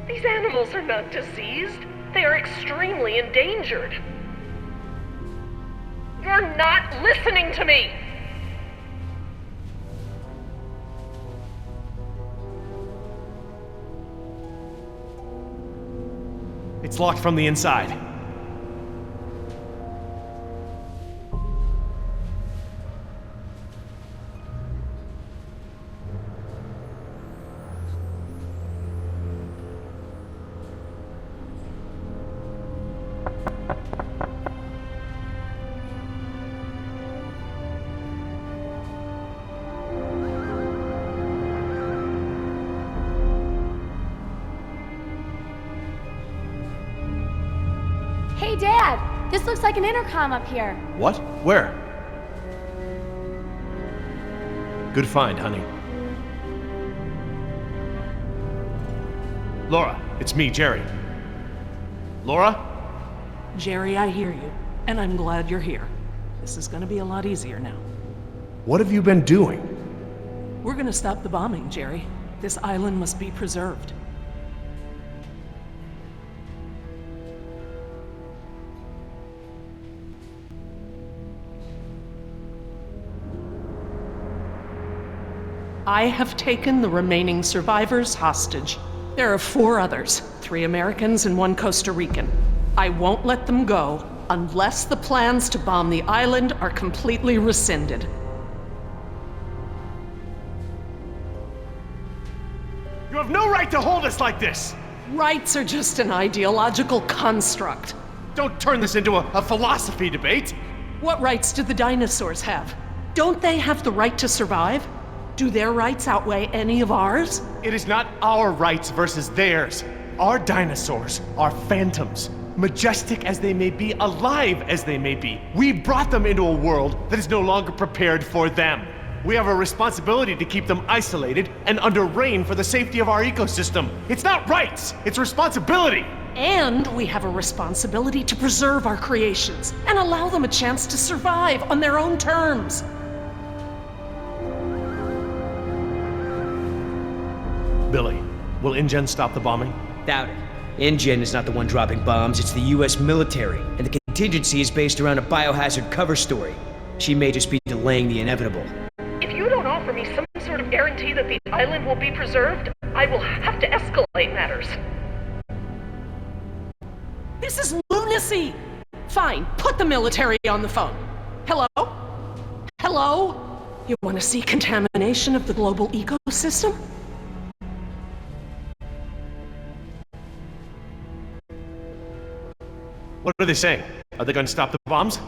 These animals are not diseased. They are extremely endangered. You're not listening to me! It's locked from the inside. Hey, Dad. This looks like an intercom up here. What? Where? Good find, honey. Laura, it's me, Jerry. Laura? Jerry, I hear you, and I'm glad you're here. This is gonna be a lot easier now. What have you been doing? We're gonna stop the bombing, Jerry. This island must be preserved. I have taken the remaining survivors hostage. There are 4 others, 3 Americans and 1 Costa Rican. I won't let them go unless the plans to bomb the island are completely rescinded. You have no right to hold us like this! Rights are just an ideological construct. Don't turn this into a philosophy debate! What rights do the dinosaurs have? Don't they have the right to survive? Do their rights outweigh any of ours? It is not our rights versus theirs. Our dinosaurs are phantoms. Majestic as they may be, alive as they may be. We brought them into a world that is no longer prepared for them. We have a responsibility to keep them isolated and under rein for the safety of our ecosystem. It's not rights, it's responsibility. And we have a responsibility to preserve our creations and allow them a chance to survive on their own terms. Billy, will InGen stop the bombing? Doubt it. InGen is not the one dropping bombs, it's the US military, and the contingency is based around a biohazard cover story. She may just be delaying the inevitable. If you don't offer me some sort of guarantee that the island will be preserved, I will have to escalate matters. This is lunacy! Fine, put the military on the phone. Hello? Hello? You want to see contamination of the global ecosystem? What are they saying? Are they going to stop the bombs?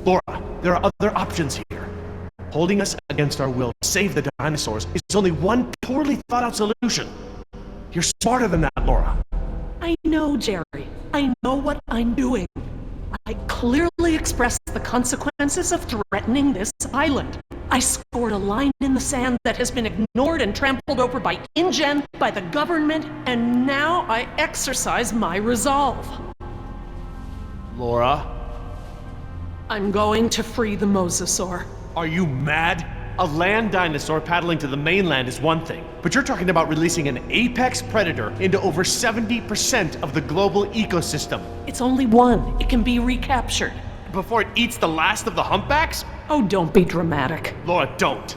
Laura, there are other options here. Holding us against our will to save the dinosaurs is only one poorly thought out solution. You're smarter than that, Laura. I know, Jerry. I know what I'm doing. I clearly expressed the consequences of threatening this island. I scored a line in the sand that has been ignored and trampled over by InGen, by the government, and now I exercise my resolve. Laura? I'm going to free the mosasaur. Are you mad? A land dinosaur paddling to the mainland is one thing, but you're talking about releasing an apex predator into over 70% of the global ecosystem. It's only one. It can be recaptured. Before it eats the last of the humpbacks? Oh, don't be dramatic. Laura, don't.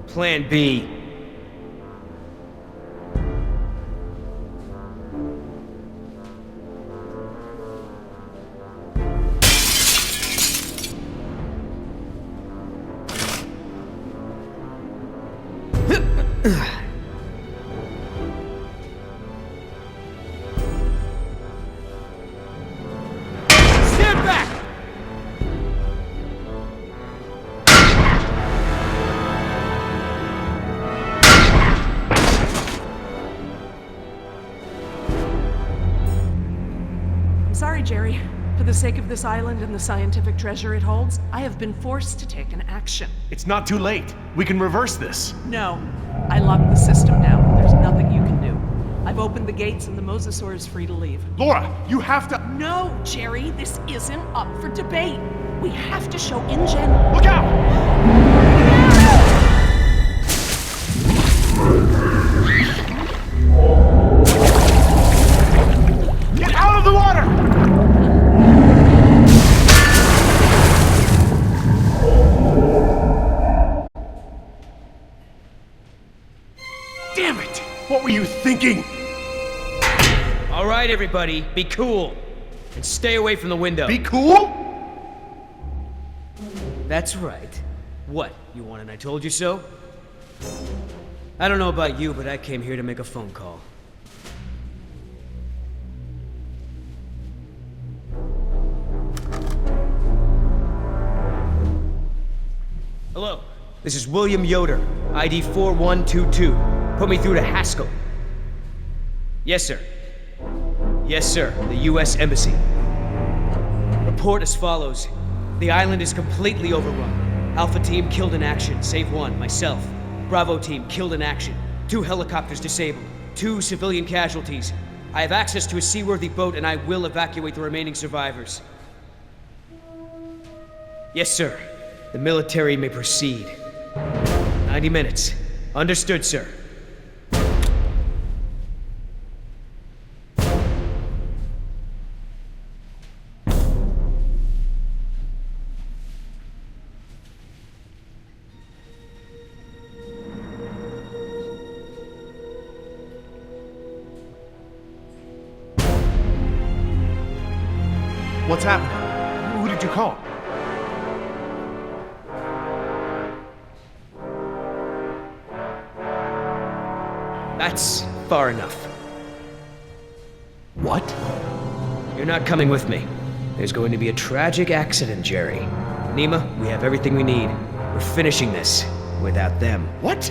Plan B. Stand back! I'm sorry, Jerry. For the sake of this island and the scientific treasure it holds, I have been forced to take an action. It's not too late. We can reverse this. No. I locked the system now. There's nothing you can do. I've opened the gates and the mosasaur is free to leave. Laura, you have to... No, Jerry, this isn't up for debate. We have to show InGen. Look out! Get out of the water! Damn it! What were you thinking? All right, everybody, be cool. And stay away from the window. Be cool? That's right. What, you want an I told you so? I don't know about you, but I came here to make a phone call. Hello, this is William Yoder, ID 4122. Put me through to Haskell. Yes, sir. Yes, sir, the U.S. Embassy. Report as follows. The island is completely overrun. Alpha team killed in action, save one, myself. Bravo team killed in action. 2 helicopters disabled. 2 civilian casualties. I have access to a seaworthy boat and I will evacuate the remaining survivors. Yes, sir. The military may proceed. 90 minutes. Understood, sir. What's happening? Who did you call? That's far enough. What? You're not coming with me. There's going to be a tragic accident, Jerry. Nima, we have everything we need. We're finishing this without them. What?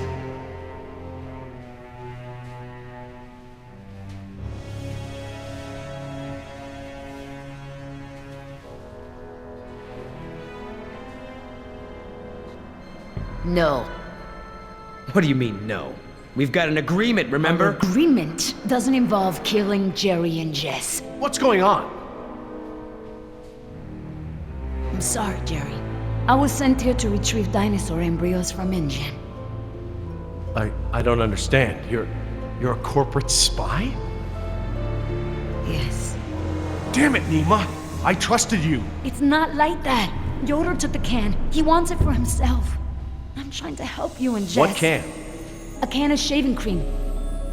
No. What do you mean, no? We've got an agreement, remember? Our agreement doesn't involve killing Jerry and Jess. What's going on? I'm sorry, Jerry. I was sent here to retrieve dinosaur embryos from InGen. I don't understand. You're a corporate spy? Yes. Damn it, Nima! I trusted you! It's not like that. Yoder took the can. He wants it for himself. I'm trying to help you and Jess. What can? A can of shaving cream.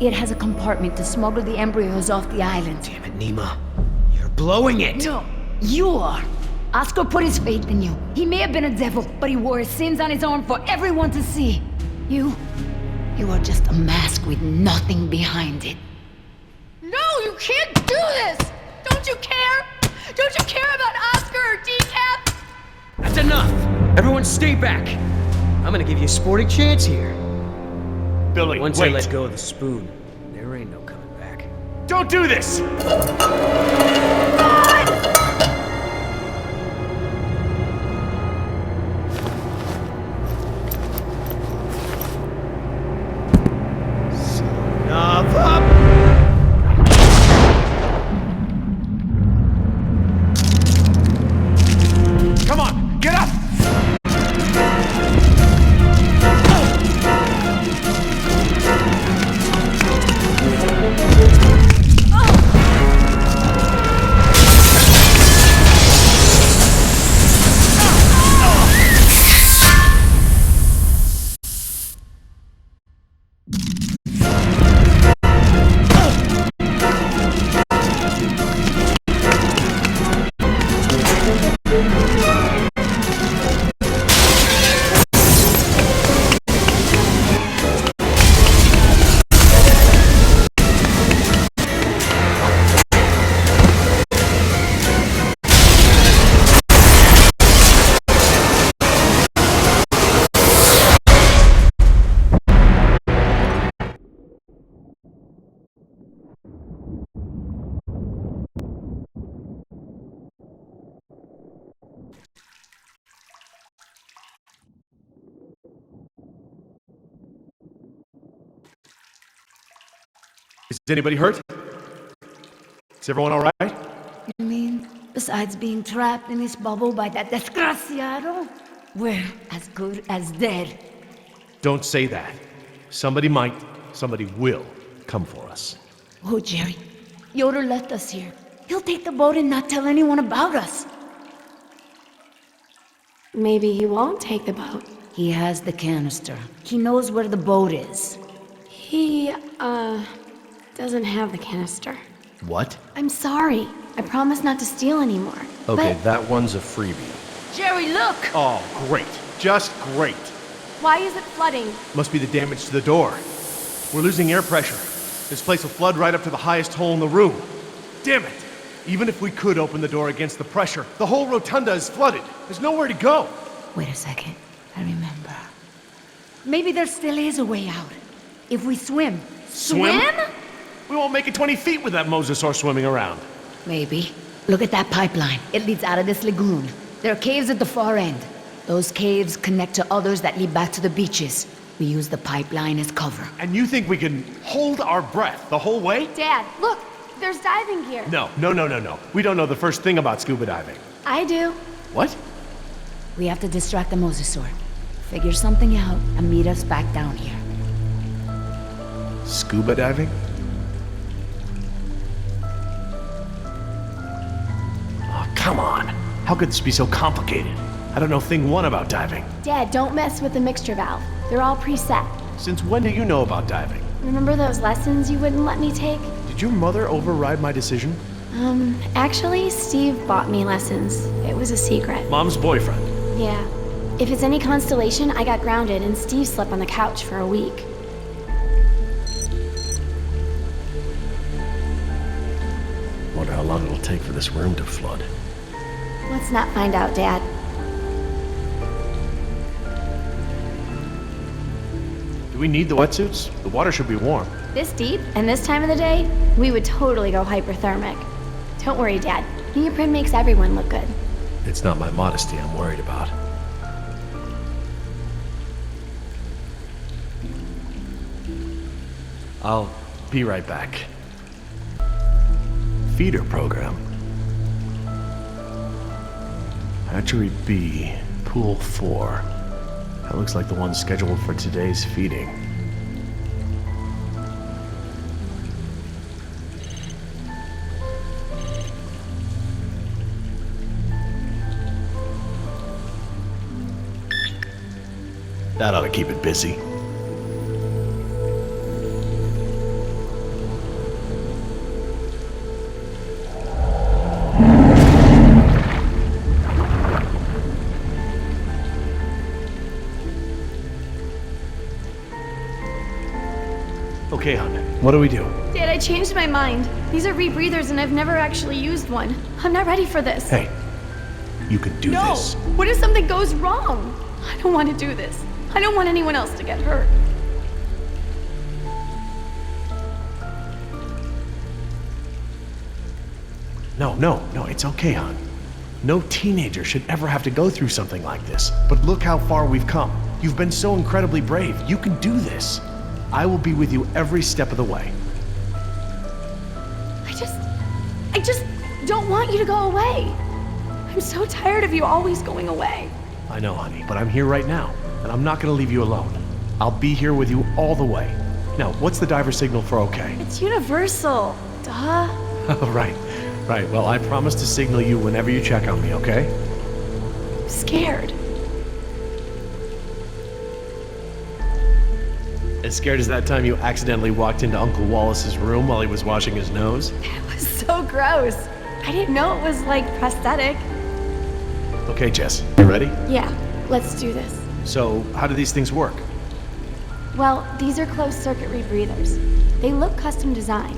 It has a compartment to smuggle the embryos off the island. Damn it, Nima. You're blowing it! No, you are. Oscar put his faith in you. He may have been a devil, but he wore his sins on his arm for everyone to see. You are just a mask with nothing behind it. No, you can't do this! Don't you care? Don't you care about Oscar or Decap? That's enough! Everyone stay back! I'm gonna give you a sporting chance here. Billy, Once wait. I let go of the spoon, there ain't no coming back. Don't do this! Come on, get up! Is anybody hurt? Is everyone all right? You mean, besides being trapped in this bubble by that desgraciado, we're as good as dead. Don't say that. Somebody might, somebody will come for us. Oh, Jerry, Yoder left us here. He'll take the boat and not tell anyone about us. Maybe he won't take the boat. He has the canister. He knows where the boat is. He, doesn't have the canister. What? I'm sorry. I promise not to steal anymore. Okay, But that one's a freebie. Jerry, look! Oh, great. Just great. why is it flooding? Must be the damage to the door. We're losing air pressure. This place will flood right up to the highest hole in the room. Damn it! Even if we could open the door against the pressure, the whole rotunda is flooded. There's nowhere to go. Wait a second. I remember. Maybe there still is a way out. If we swim. Swim? We won't make it 20 feet with that mosasaur swimming around. Maybe. Look at that pipeline. It leads out of this lagoon. There are caves at the far end. Those caves connect to others that lead back to the beaches. We use the pipeline as cover. And you think we can hold our breath the whole way? Dad, look! There's diving gear. No. We don't know the first thing about scuba diving. I do. What? We have to distract the mosasaur. Figure something out and meet us back down here. Scuba diving? Oh, come on. How could this be so complicated? I don't know thing one about diving. Dad, don't mess with the mixture valve. They're all preset. Since when do you know about diving? Remember those lessons you wouldn't let me take? Did your mother override my decision? Actually, Steve bought me lessons. It was a secret. Mom's boyfriend. Yeah. If it's any consolation, I got grounded and Steve slept on the couch for a week. Wonder how long it'll take for this room to flood. Let's not find out, Dad. Do we need the wetsuits? The water should be warm. This deep and this time of the day, we would totally go hyperthermic. Don't worry, Dad. Neoprene makes everyone look good. It's not my modesty I'm worried about. I'll be right back. Feeder program. Hatchery B, Pool 4. That looks like the one scheduled for today's feeding. That ought to keep it busy. Okay, hon. What do we do? Dad, I changed my mind. These are rebreathers and I've never actually used one. I'm not ready for this. Hey, you could do No! this. What if something goes wrong? I don't want to do this. I don't want anyone else to get hurt. No, it's okay, hon. No teenager should ever have to go through something like this. But look how far we've come. You've been so incredibly brave. You can do this. I will be with you every step of the way. I just don't want you to go away. I'm so tired of you always going away. I know, honey, but I'm here right now, and I'm not gonna leave you alone. I'll be here with you all the way. Now, what's the diver signal for okay? It's universal. Duh. Oh, right. Well, I promise to signal you whenever you check on me, okay? I'm scared. As scared as that time you accidentally walked into Uncle Wallace's room while he was washing his nose? It was so gross. I didn't know it was like prosthetic. Okay, Jess, you ready? Yeah, let's do this. So, how do these things work? Well, these are closed circuit rebreathers. They look custom designed.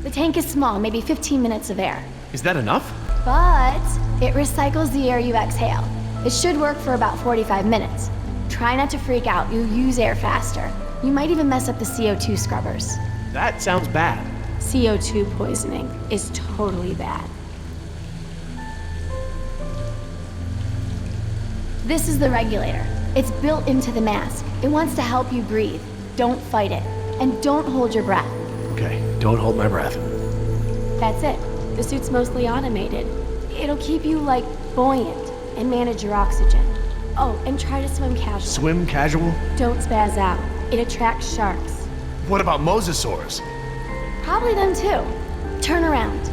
The tank is small, maybe 15 minutes of air. Is that enough? But it recycles the air you exhale. It should work for about 45 minutes. Try not to freak out, you'll use air faster. You might even mess up the CO2 scrubbers. That sounds bad. CO2 poisoning is totally bad. This is the regulator. It's built into the mask. It wants to help you breathe. Don't fight it. And don't hold your breath. Okay, don't hold my breath. That's it. The suit's mostly automated. It'll keep you, like, buoyant and manage your oxygen. Oh, and try to swim casual. Swim casual? Don't spaz out. It attracts sharks. What about mosasaurs? Probably them too. Turn around.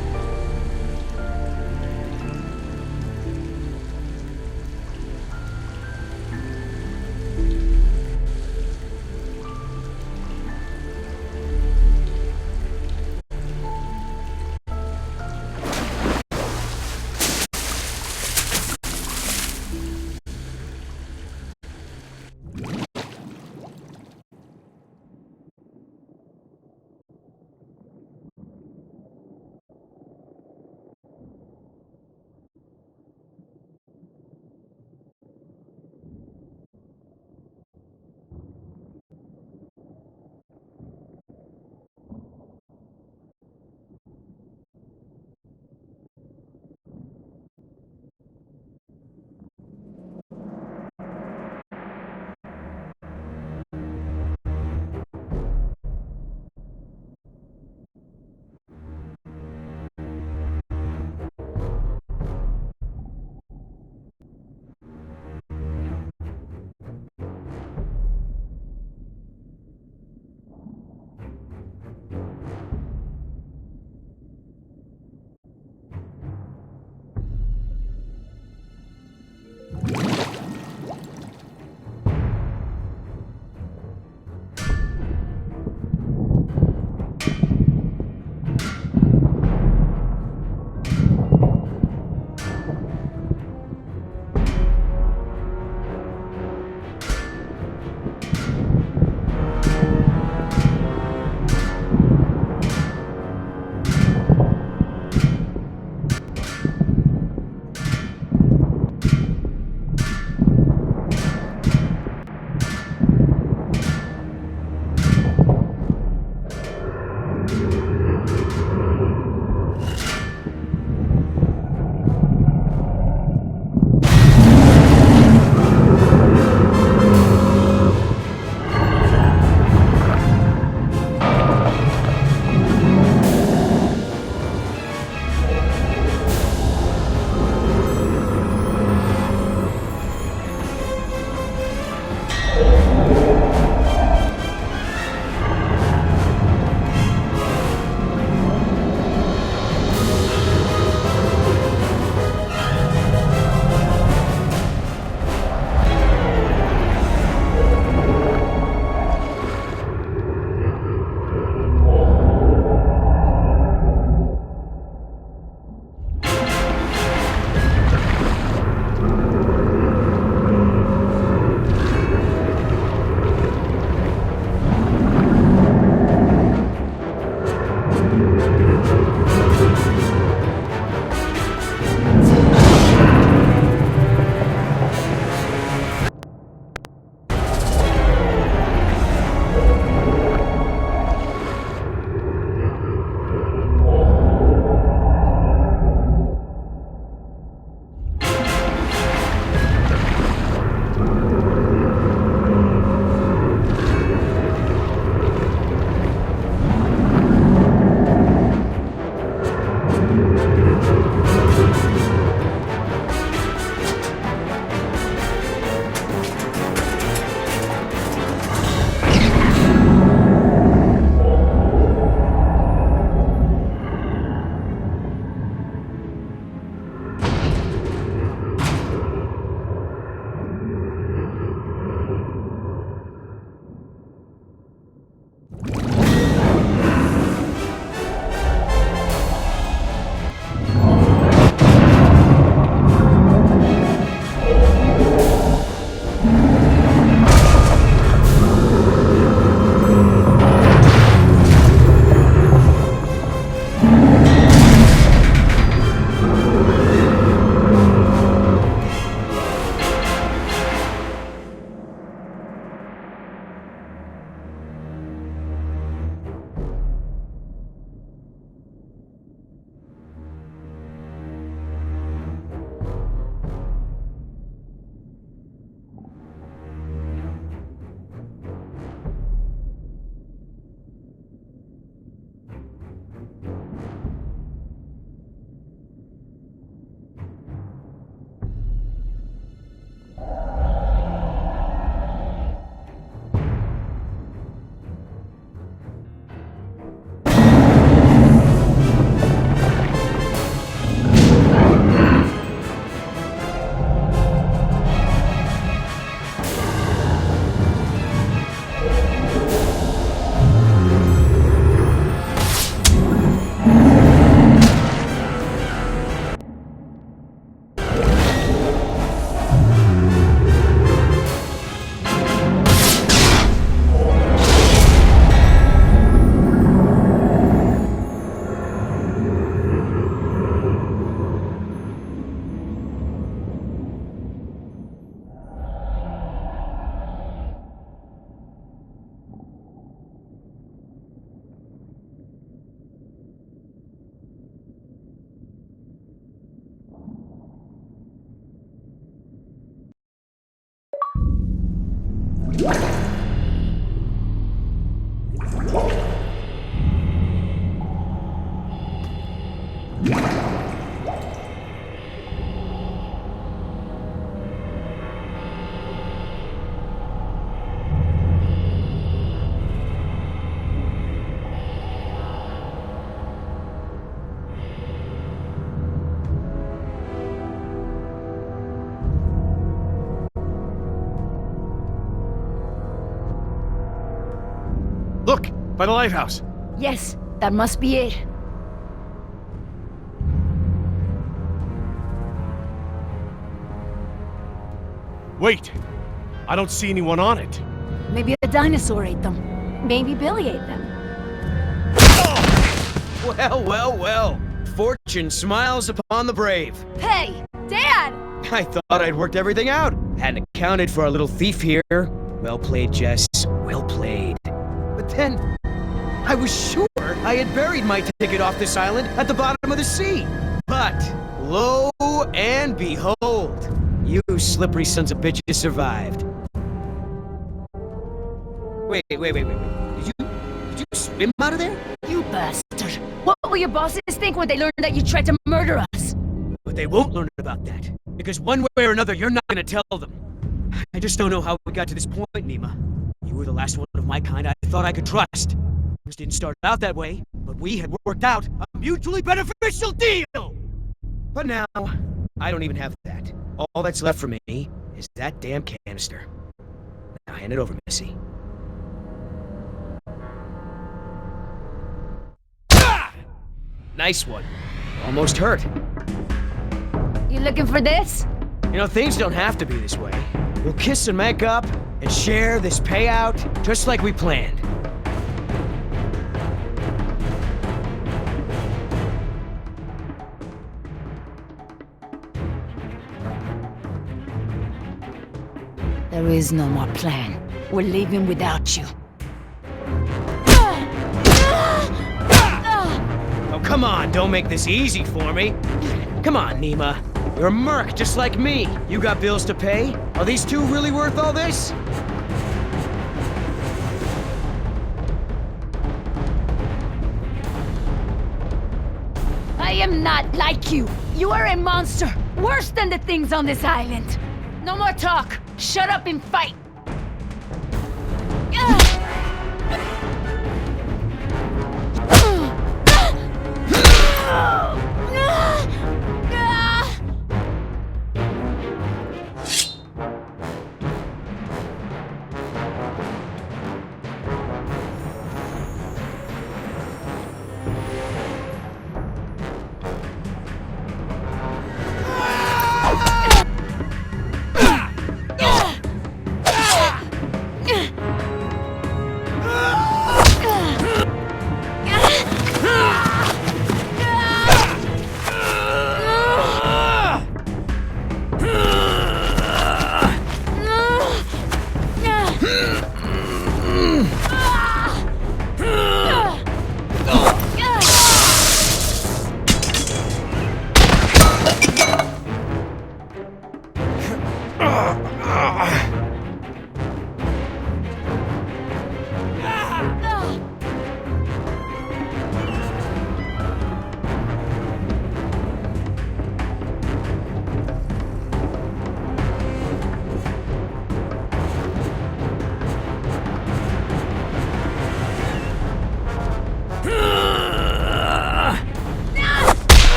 By the lighthouse. Yes, that must be it. Wait! I don't see anyone on it. Maybe a dinosaur ate them. Maybe Billy ate them. Well, well, well. Fortune smiles upon the brave. Hey, Dad! I thought I'd worked everything out. Hadn't accounted for our little thief here. Well played, Jess. Well played. But then, I was sure I had buried my ticket off this island at the bottom of the sea. But, lo and behold, you slippery sons of bitches survived. Wait. Did you swim out of there? You bastard. What will your bosses think when they learn that you tried to murder us? But they won't learn about that. Because one way or another, you're not gonna tell them. I just don't know how we got to this point, Nima. You were the last one of my kind I thought I could trust. Things didn't start out that way, but we had worked out a mutually beneficial deal! But now, I don't even have that. All that's left for me is that damn canister. Now hand it over, Missy. Ah! Nice one. Almost hurt. You looking for this? You know, things don't have to be this way. We'll kiss and make up and share this payout just like we planned. There is no more plan. We're leaving without you. Oh, come on, don't make this easy for me. Come on, Nima. You're a merc just like me. You got bills to pay? Are these two really worth all this? I am not like you. You are a monster. Worse than the things on this island. No more talk. Shut up and fight.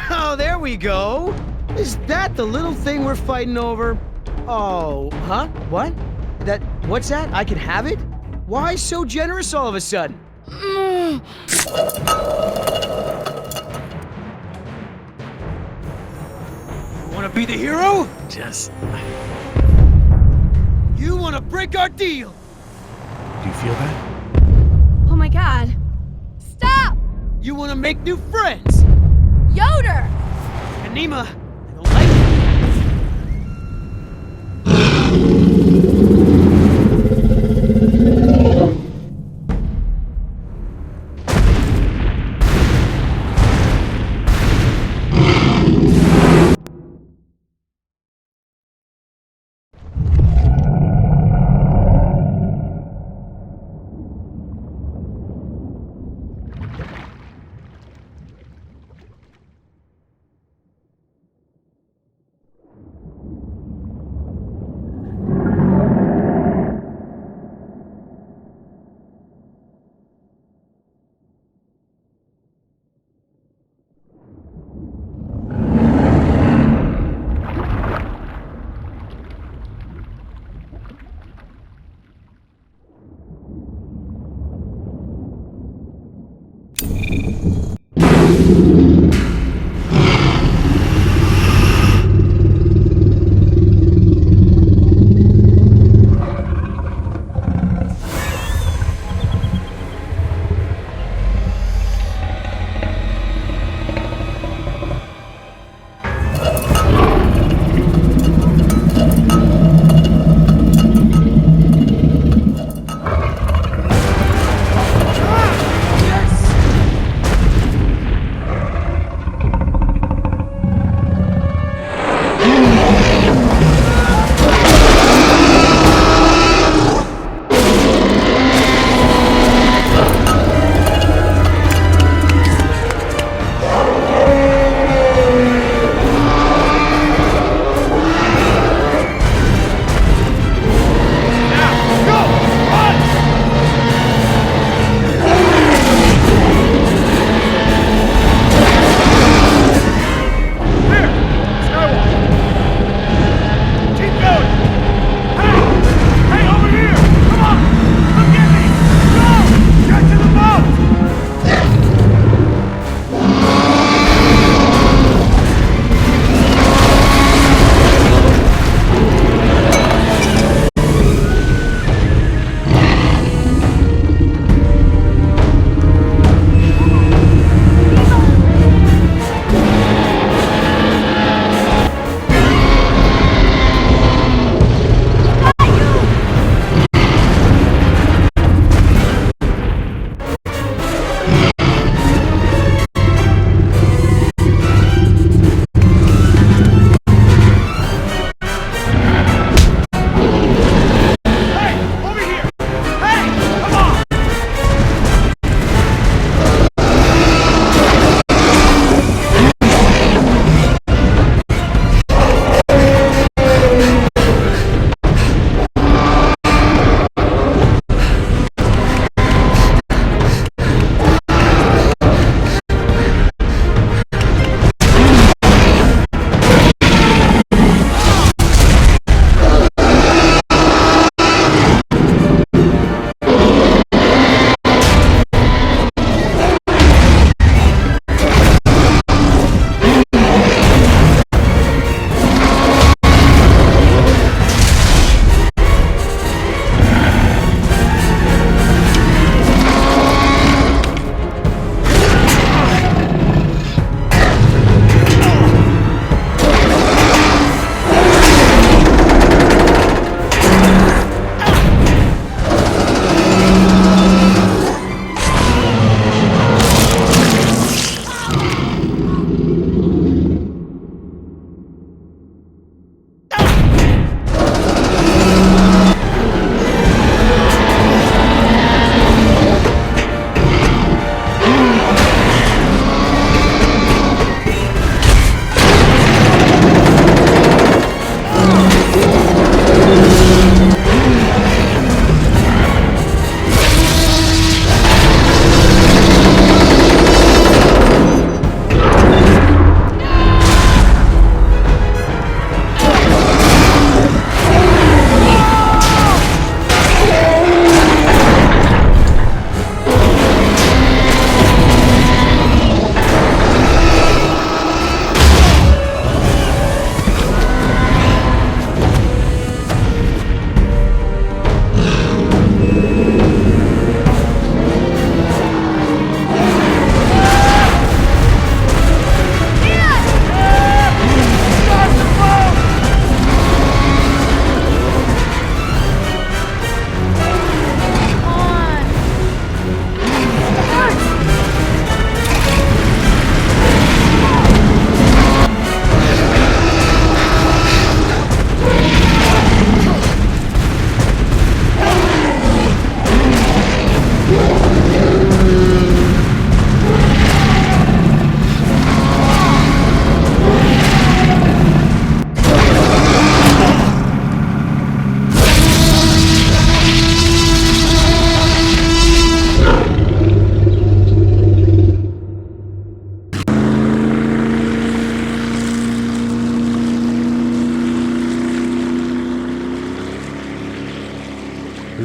Oh, there we go. Is that the little thing we're fighting over? Oh, huh? What? What's that? I can have it? Why so generous all of a sudden? You wanna be the hero? You wanna break our deal? Do you feel that? Oh my god. Stop! You wanna make new friends? Yoder! And Nima, I don't like it.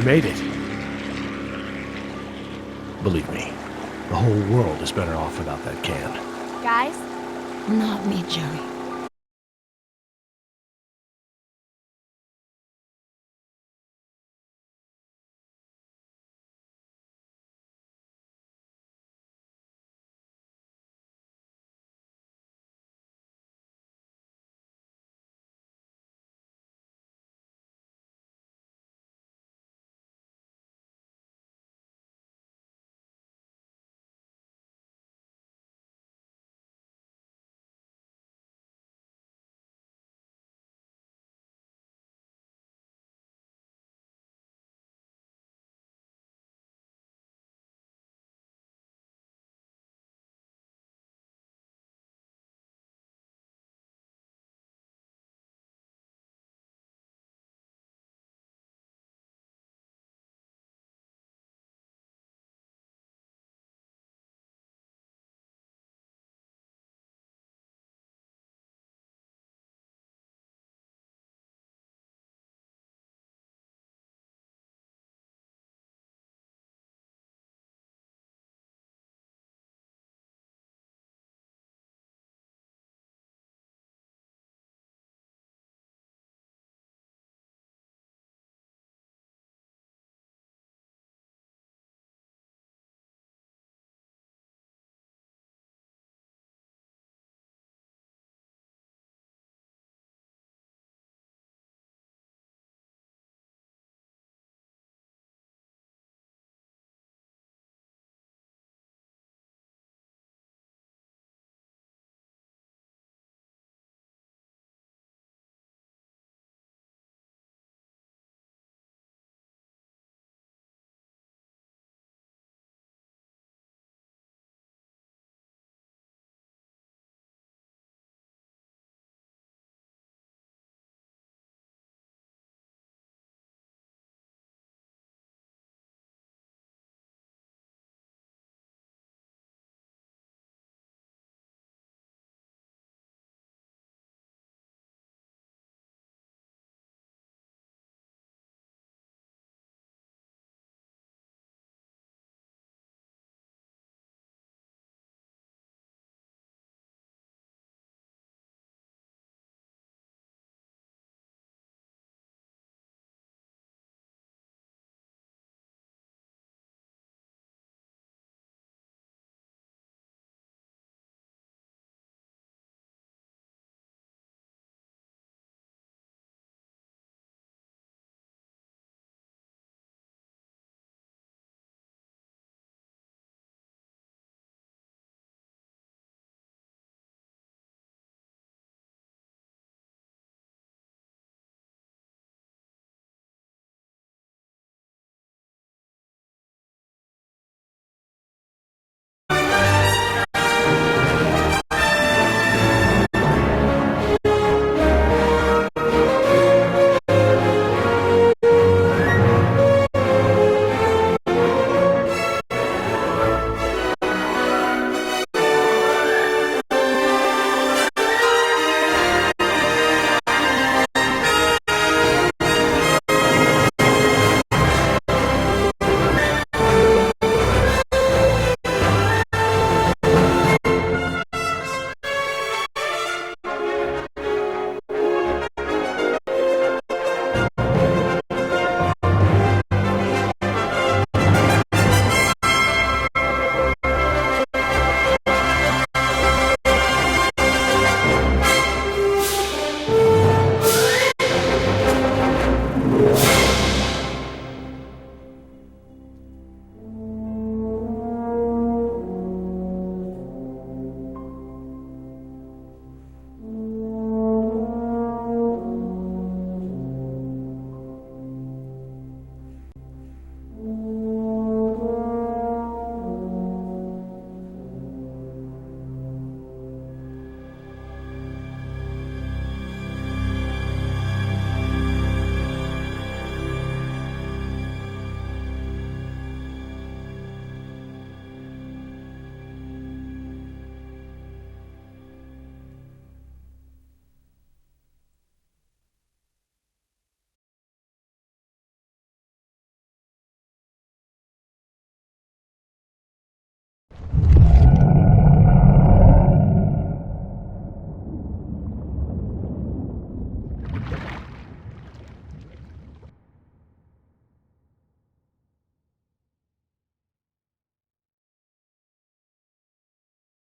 We made it. Believe me, the whole world is better off without that can. Guys? Not me, Jerry.